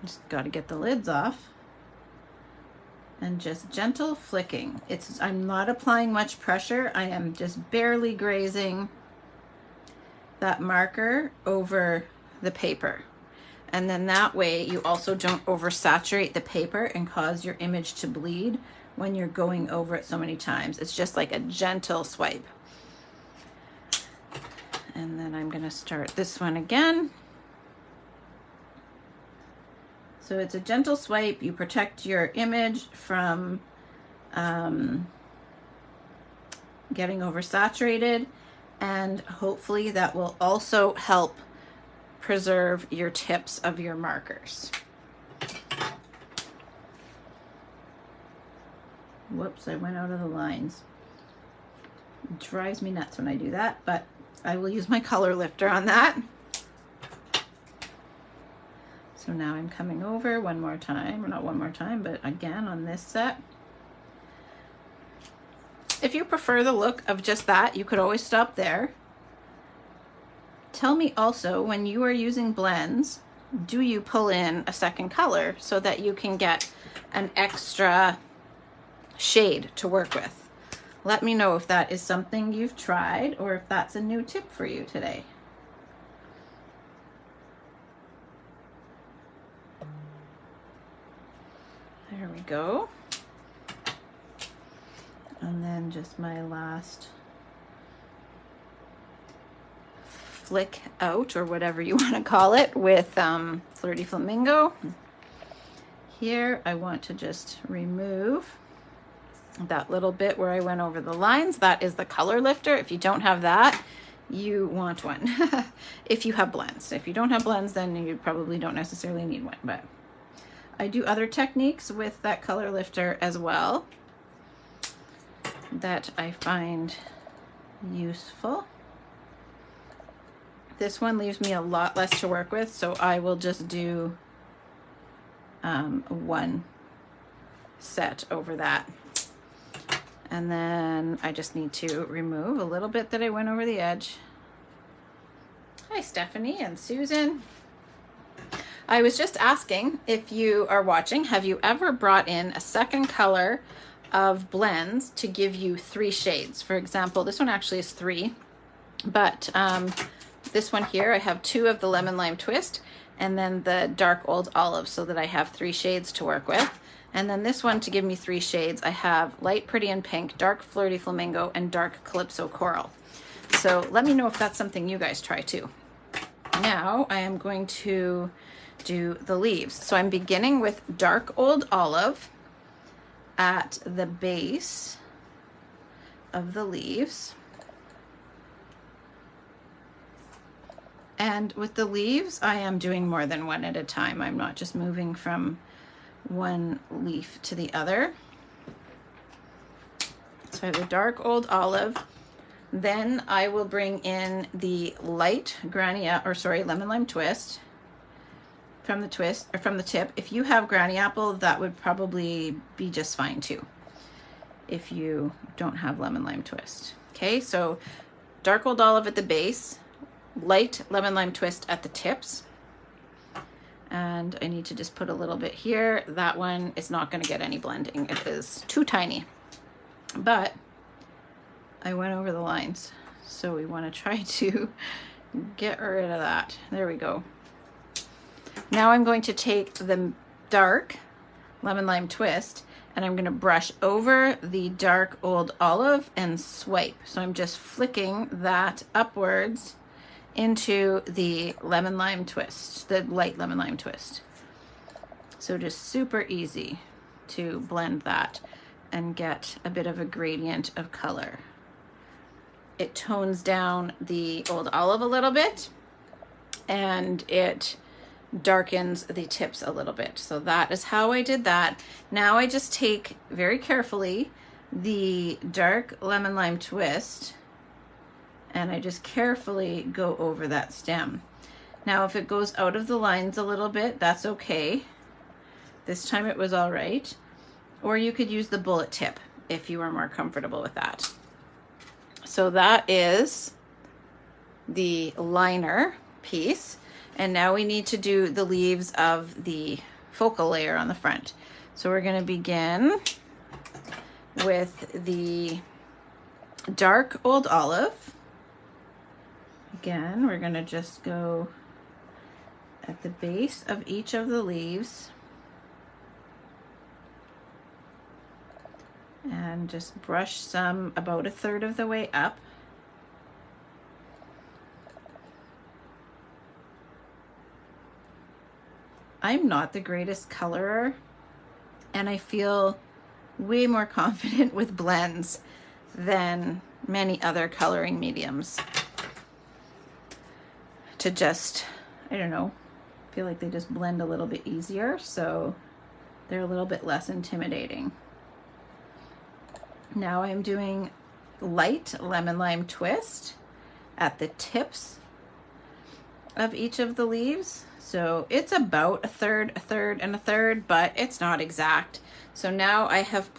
Just got to get the lids off. And just gentle flicking. I'm not applying much pressure. I am just barely grazing that marker over the paper. And then that way you also don't oversaturate the paper and cause your image to bleed when you're going over it so many times. It's just like a gentle swipe. And then I'm going to start this one again. So it's a gentle swipe. You protect your image from getting oversaturated, and hopefully that will also help preserve your tips of your markers. Whoops, I went out of the lines. It drives me nuts when I do that, but I will use my color lifter on that. So now I'm coming over one more time, or not one more time, but again on this set. If you prefer the look of just that, you could always stop there. Tell me also, when you are using blends, do you pull in a second color so that you can get an extra shade to work with? Let me know if that is something you've tried or if that's a new tip for you today. There we go. And then just my last flick out, or whatever you want to call it, with Flirty Flamingo. Here I want to just remove that little bit where I went over the lines. That is the color lifter. If you don't have that, you want one. If you have blends. If you don't have blends, then you probably don't necessarily need one, but I do other techniques with that color lifter as well that I find useful. This one leaves me a lot less to work with, so I will just do one set over that. And then I just need to remove a little bit that I went over the edge. Hi, Stephanie and Susan. I was just asking, if you are watching, have you ever brought in a second color of blends to give you 3 shades? For example, this one actually is 3, but this one here, I have 2 of the Lemon Lime Twist and then the Dark Old Olive, so that I have 3 shades to work with. And then this one, to give me 3 shades, I have Light Pretty in Pink, Dark Flirty Flamingo, and Dark Calypso Coral. So let me know if that's something you guys try too. Now I am going to do the leaves. So I'm beginning with dark old olive at the base of the leaves. And with the leaves, I am doing more than one at a time. I'm not just moving from one leaf to the other. So I have the dark old olive. Then I will bring in the light lemon lime twist from the tip. If you have granny apple, that would probably be just fine too, if you don't have lemon lime twist. Okay, so dark old olive at the base, light lemon lime twist at the tips. And I need to just put a little bit here. That one is not going to get any blending. It is too tiny. But I went over the lines, so we want to try to get rid of that. There we go. Now I'm going to take the dark lemon lime twist and I'm going to brush over the dark old olive and swipe. So I'm just flicking that upwards into the lemon lime twist, the light lemon lime twist. So just super easy to blend that and get a bit of a gradient of color. It tones down the old olive a little bit and it darkens the tips a little bit. So that is how I did that. Now I just take very carefully the dark lemon lime twist and I just carefully go over that stem. Now if it goes out of the lines a little bit, that's okay. This time it was all right. Or you could use the bullet tip if you are more comfortable with that. So that is the liner piece. And now we need to do the leaves of the focal layer on the front. So we're going to begin with the dark old olive. Again, we're going to just go at the base of each of the leaves and just brush some about 1/3 of the way up. I'm not the greatest colorer, and I feel way more confident with blends than many other coloring mediums. To just, I don't know, feel like they just blend a little bit easier, so they're a little bit less intimidating. Now I'm doing light lemon lime twist at the tips of each of the leaves. So it's about 1/3, 1/3, and 1/3, but it's not exact. So now I have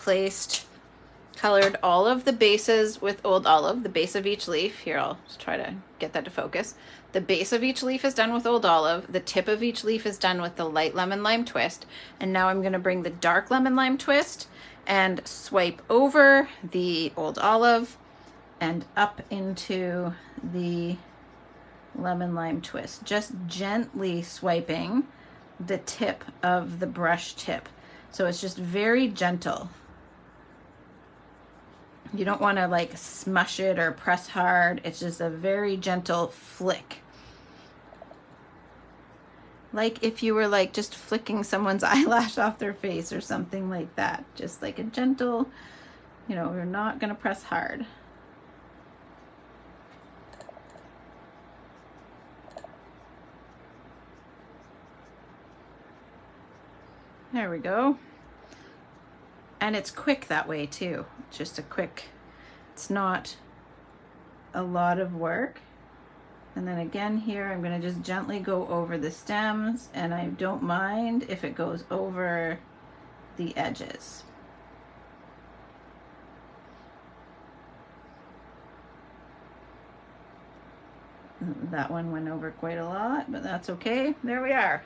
colored all of the bases with old olive, the base of each leaf. Here, I'll just try to get that to focus. The base of each leaf is done with old olive. The tip of each leaf is done with the light lemon lime twist. And now I'm gonna bring the dark lemon lime twist and swipe over the old olive and up into the lemon lime twist, just gently swiping the tip of the brush tip. So it's just very gentle. You don't want to like smush it or press hard. It's just a very gentle flick. Like if you were like just flicking someone's eyelash off their face or something like that. Just like a gentle, you know, you're not going to press hard. There we go. And it's quick that way too. It's just a quick, it's not a lot of work. And then again here, I'm gonna just gently go over the stems, and I don't mind if it goes over the edges. That one went over quite a lot, but that's okay. There we are.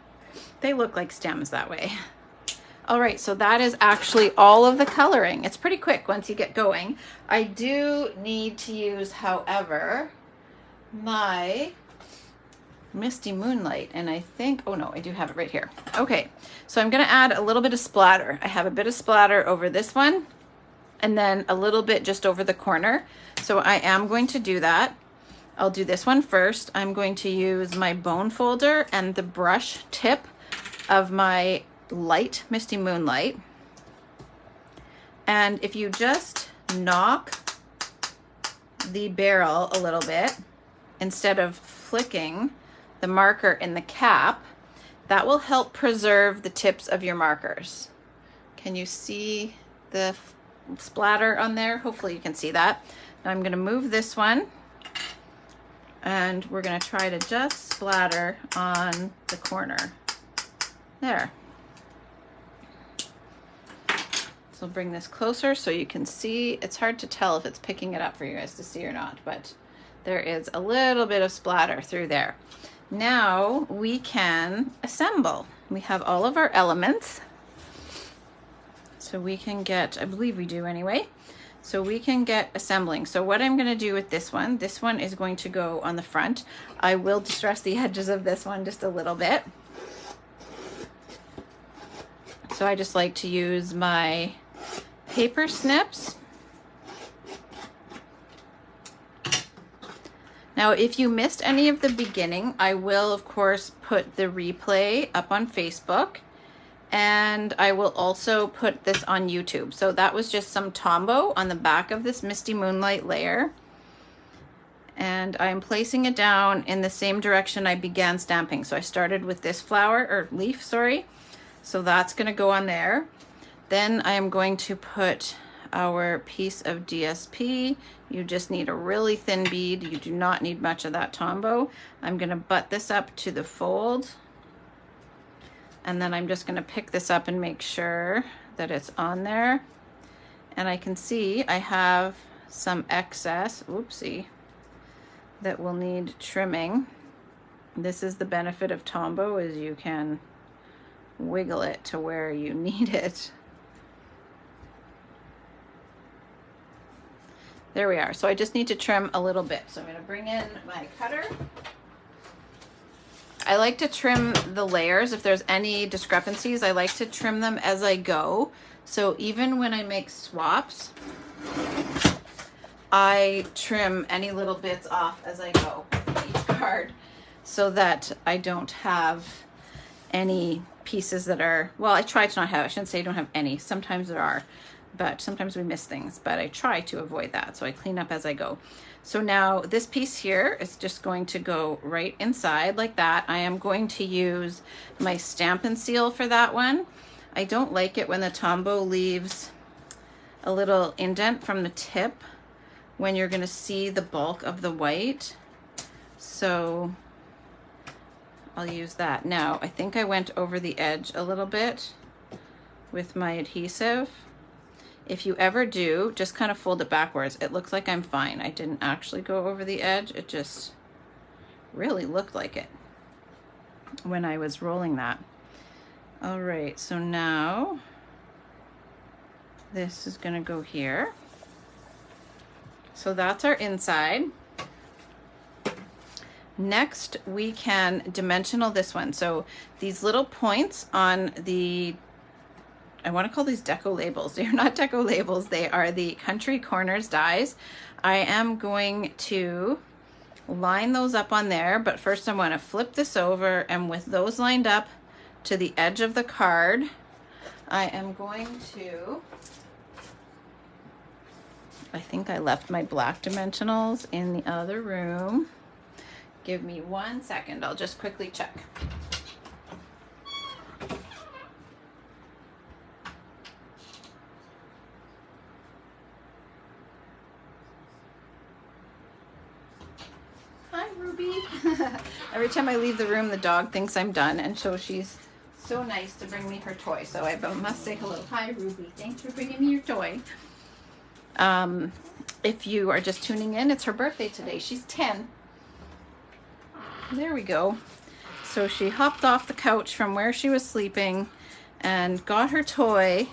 They look like stems that way. All right, so that is actually all of the coloring. It's pretty quick once you get going. I do need to use, however, my Misty Moonlight, and I think, oh no, I do have it right here. Okay, so I'm gonna add a little bit of splatter. I have a bit of splatter over this one, and then a little bit just over the corner. So I am going to do that. I'll do this one first. I'm going to use my bone folder and the brush tip of my light Misty Moonlight. And if you just knock the barrel a little bit instead of flicking the marker in the cap, that will help preserve the tips of your markers. Can you see the splatter on there? Hopefully you can see that. Now I'm going to move this one, and we're going to try to just splatter on the corner. There. So I'll bring this closer so you can see. It's hard to tell if it's picking it up for you guys to see or not, but there is a little bit of splatter through there. Now we can assemble. We have all of our elements. So we can get, I believe we do anyway. So we can get assembling. So what I'm going to do with this one is going to go on the front. I will distress the edges of this one just a little bit. So I just like to use my paper snips. Now, if you missed any of the beginning, I will, of course, put the replay up on Facebook, and I will also put this on YouTube. So that was just some Tombow on the back of this Misty Moonlight layer. And I'm placing it down in the same direction I began stamping. So I started with this flower, or leaf, sorry. So that's going to go on there. Then I am going to put our piece of DSP. You just need a really thin bead. You do not need much of that Tombow. I'm going to butt this up to the fold. And then I'm just going to pick this up and make sure that it's on there. And I can see I have some excess, oopsie, that will need trimming. This is the benefit of Tombow, is you can wiggle it to where you need it. There we are. So I just need to trim a little bit. So I'm going to bring in my cutter. I like to trim the layers. If there's any discrepancies, I like to trim them as I go. So even when I make swaps, I trim any little bits off as I go each card so that I don't have any pieces that are, well, I try to not have, I shouldn't say I don't have any. Sometimes there are, but sometimes we miss things, but I try to avoid that. So I clean up as I go. So now this piece here is just going to go right inside like that. I am going to use my Stampin' Seal for that one. I don't like it when the Tombow leaves a little indent from the tip when you're going to see the bulk of the white. So I'll use that. Now, I think I went over the edge a little bit with my adhesive. If you ever do, just kind of fold it backwards. It looks like I'm fine. I didn't actually go over the edge. It just really looked like it when I was rolling that. All right, so now this is gonna go here. So that's our inside. Next, we can dimensional this one. So these little points on the, I want to call these deco labels. They're not deco labels. They are the Country Corners dies. I am going to line those up on there, but first I'm going to flip this over, and with those lined up to the edge of the card, I am going to, I think I left my black dimensionals in the other room. Give me 1 second. I'll just quickly check. Hi, Ruby. Every time I leave the room, the dog thinks I'm done, and so she's so nice to bring me her toy. So I must say hello. Hi, Ruby. Thanks for bringing me your toy. If you are just tuning in, it's her birthday today. She's 10. There we go. So she hopped off the couch from where she was sleeping and got her toy.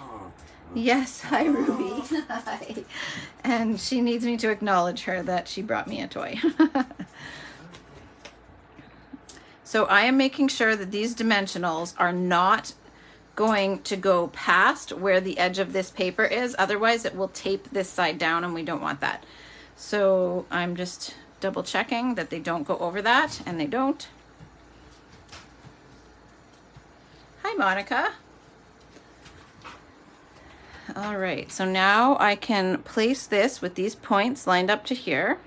Yes, hi Ruby. Hi. And she needs me to acknowledge her that she brought me a toy. So I am making sure that these dimensionals are not going to go past where the edge of this paper is. Otherwise it will tape this side down, and we don't want that. So I'm just double checking that they don't go over that, and they don't. Hi, Monica. All right, so now I can place this with these points lined up to here,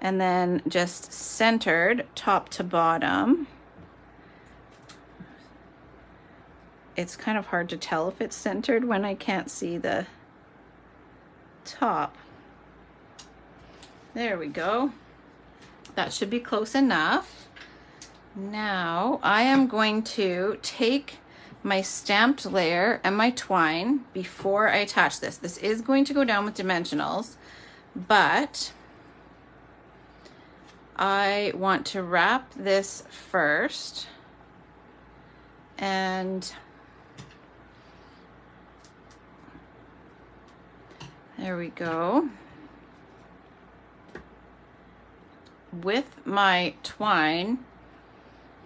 and then just centered top to bottom. It's kind of hard to tell if it's centered when I can't see the top. There we go. That should be close enough. Now I am going to take my stamped layer and my twine before I attach this. This is going to go down with dimensionals, but I want to wrap this first, and there we go. With my twine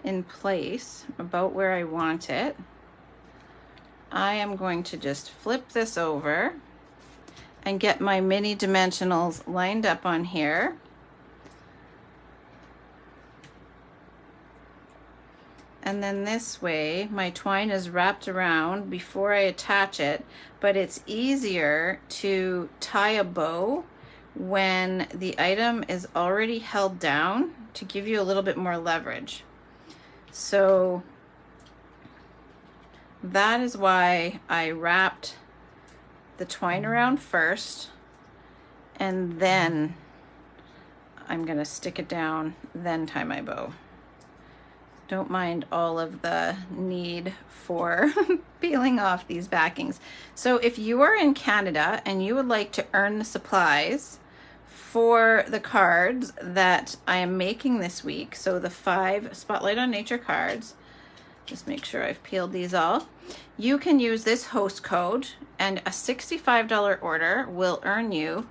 in place about where I want it, I am going to just flip this over and get my mini dimensionals lined up on here. And then this way, my twine is wrapped around before I attach it, but it's easier to tie a bow when the item is already held down to give you a little bit more leverage. So that is why I wrapped the twine around first, and then I'm gonna stick it down, then tie my bow. Don't mind all of the need for peeling off these backings. So if you are in Canada and you would like to earn the supplies for the cards that I am making this week, so the 5 Spotlight on Nature cards, just make sure I've peeled these all, you can use this host code, and a $65 order will earn you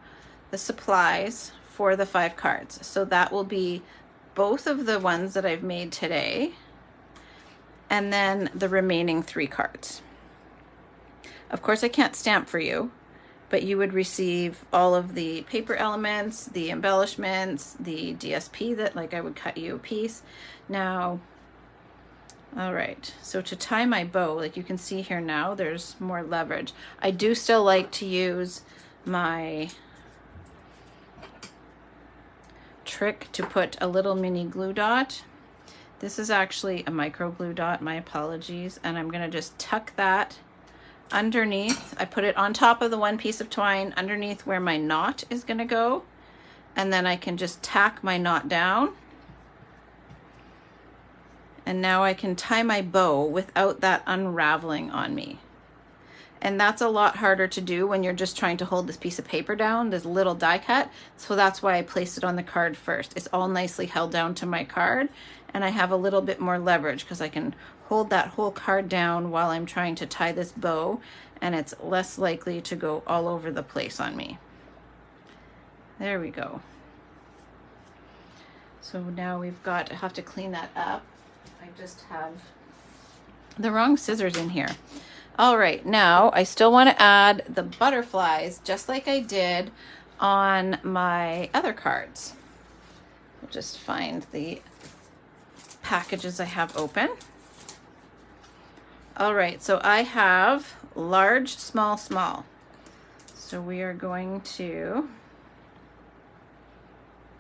the supplies for the 5 cards. So that will be both of the ones that I've made today, and then the remaining 3 cards. Of course, I can't stamp for you, but you would receive all of the paper elements, the embellishments, the DSP that, like, I would cut you a piece. Now, all right, so to tie my bow, like you can see here now, there's more leverage. I do still like to use my trick to put a little mini glue dot. This is actually a micro glue dot, my apologies, and I'm gonna just tuck that underneath. I put it on top of the one piece of twine underneath where my knot is gonna go, and then I can just tack my knot down. And now I can tie my bow without that unraveling on me. And that's a lot harder to do when you're just trying to hold this piece of paper down, this little die cut. So that's why I placed it on the card first. It's all nicely held down to my card, and I have a little bit more leverage because I can hold that whole card down while I'm trying to tie this bow, and it's less likely to go all over the place on me. There we go. So now we've got, I have to clean that up. I just have the wrong scissors in here. All right, now I still want to add the butterflies just like I did on my other cards. I'll just find the packages I have open. All right, so I have large, small, small. So we are going to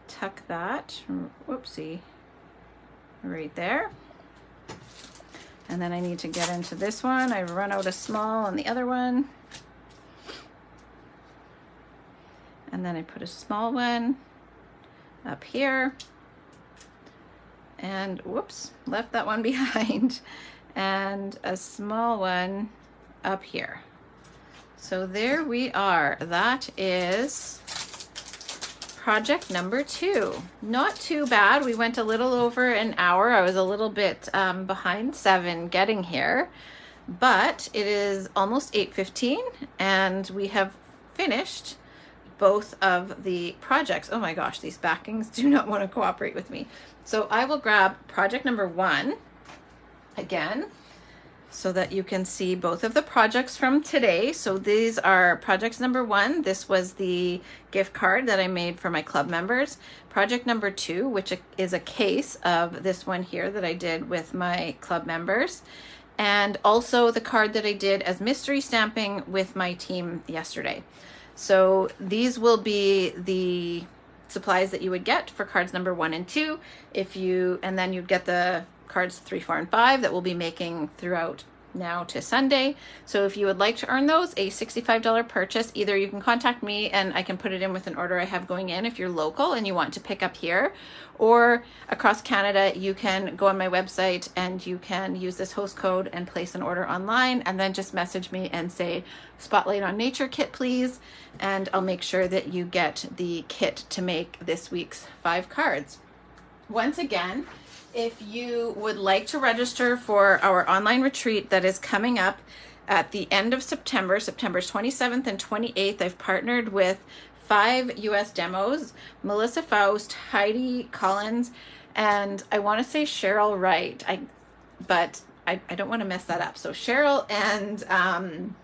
tuck that, whoopsie, right there. And then I need to get into this one. I've run out of small on the other one. And then I put a small one up here. And whoops, left that one behind. And a small one up here. So there we are. That is project number 2. Not too bad. We went a little over an hour. I was a little bit behind 7 getting here, but it is almost 8:15 and we have finished both of the projects. Oh my gosh, these backings do not want to cooperate with me. So I will grab project number 1 again. so that you can see both of the projects from today. So these are projects number 1. This was the gift card that I made for my club members. Project number 2, which is a case of this one here that I did with my club members. And also the card that I did as mystery stamping with my team yesterday. So these will be the supplies that you would get for cards number 1 and 2 and then you'd get the cards 3, 4, and 5 that we'll be making throughout now to Sunday. So if you would like to earn those, a $65 purchase, either you can contact me and I can put it in with an order I have going in if you're local and you want to pick up here, or across Canada, you can go on my website and you can use this host code and place an order online, and then just message me and say Spotlight on Nature kit please, and I'll make sure that you get the kit to make this week's 5 cards. Once again, if you would like to register for our online retreat that is coming up at the end of September, September 27th and 28th, I've partnered with 5 US demos, Melissa Faust, Heidi Collins, and I want to say Cheryl Wright, but I don't want to mess that up. So Cheryl and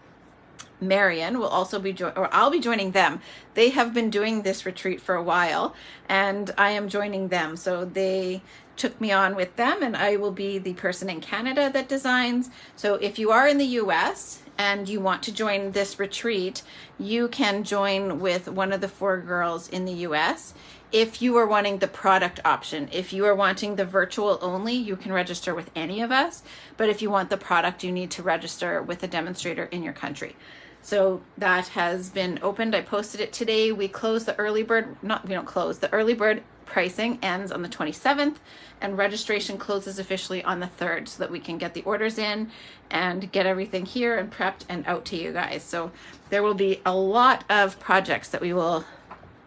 Marion will also be I'll be joining them. They have been doing this retreat for a while and I am joining them. So they took me on with them, and I will be the person in Canada that designs. So if you are in the US and you want to join this retreat, you can join with one of the 4 girls in the US. If you are wanting the product option, if you are wanting the virtual only, you can register with any of us. But if you want the product, you need to register with a demonstrator in your country. So that has been opened. I posted it today. We close the early bird, we don't close, the early bird pricing ends on the 27th and registration closes officially on the 3rd so that we can get the orders in and get everything here and prepped and out to you guys. So there will be a lot of projects that we will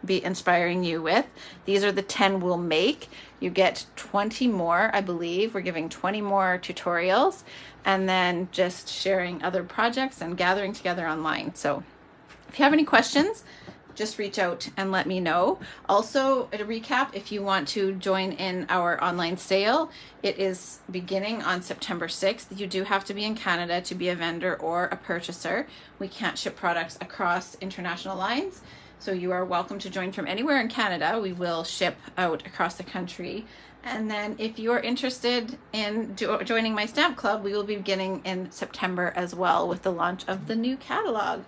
be inspiring you with. These are the 10 we'll make. You get 20 more, I believe. We're giving 20 more tutorials and then just sharing other projects and gathering together online. So if you have any questions, just reach out and let me know. Also, to recap, if you want to join in our online sale, it is beginning on September 6th. You do have to be in Canada to be a vendor or a purchaser. We can't ship products across international lines. So you are welcome to join from anywhere in Canada. We will ship out across the country. And then if you are interested in joining my stamp club, we will be beginning in September as well with the launch of the new catalog.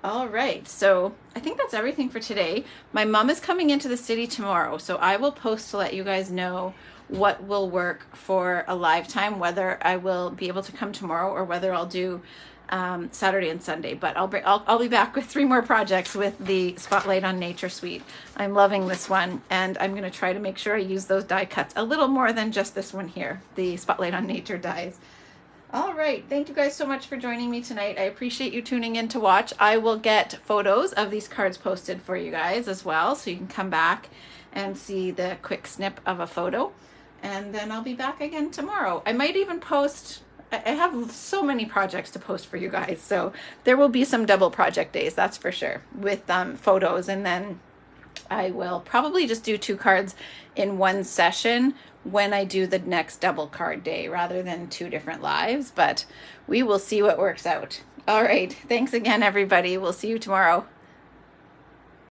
All right, so I think that's everything for today. My mom is coming into the city tomorrow, so I will post to let you guys know what will work for a live time, whether I will be able to come tomorrow or whether I'll do Saturday and Sunday. But I'll be back with 3 more projects with the Spotlight on Nature suite. I'm loving this one, and I'm going to try to make sure I use those die cuts a little more than just this one here, the Spotlight on Nature dies. All right, thank you guys so much for joining me tonight. I appreciate you tuning in to watch. I will get photos of these cards posted for you guys as well, so you can come back and see the quick snip of a photo. And then I'll be back again tomorrow. I might even post, I have so many projects to post for you guys, so there will be some double project days, that's for sure, with photos. And then I will probably just do 2 cards in one session when I do the next double card day rather than 2 different lives, but we will see what works out. All right, thanks again, everybody. We'll see you tomorrow.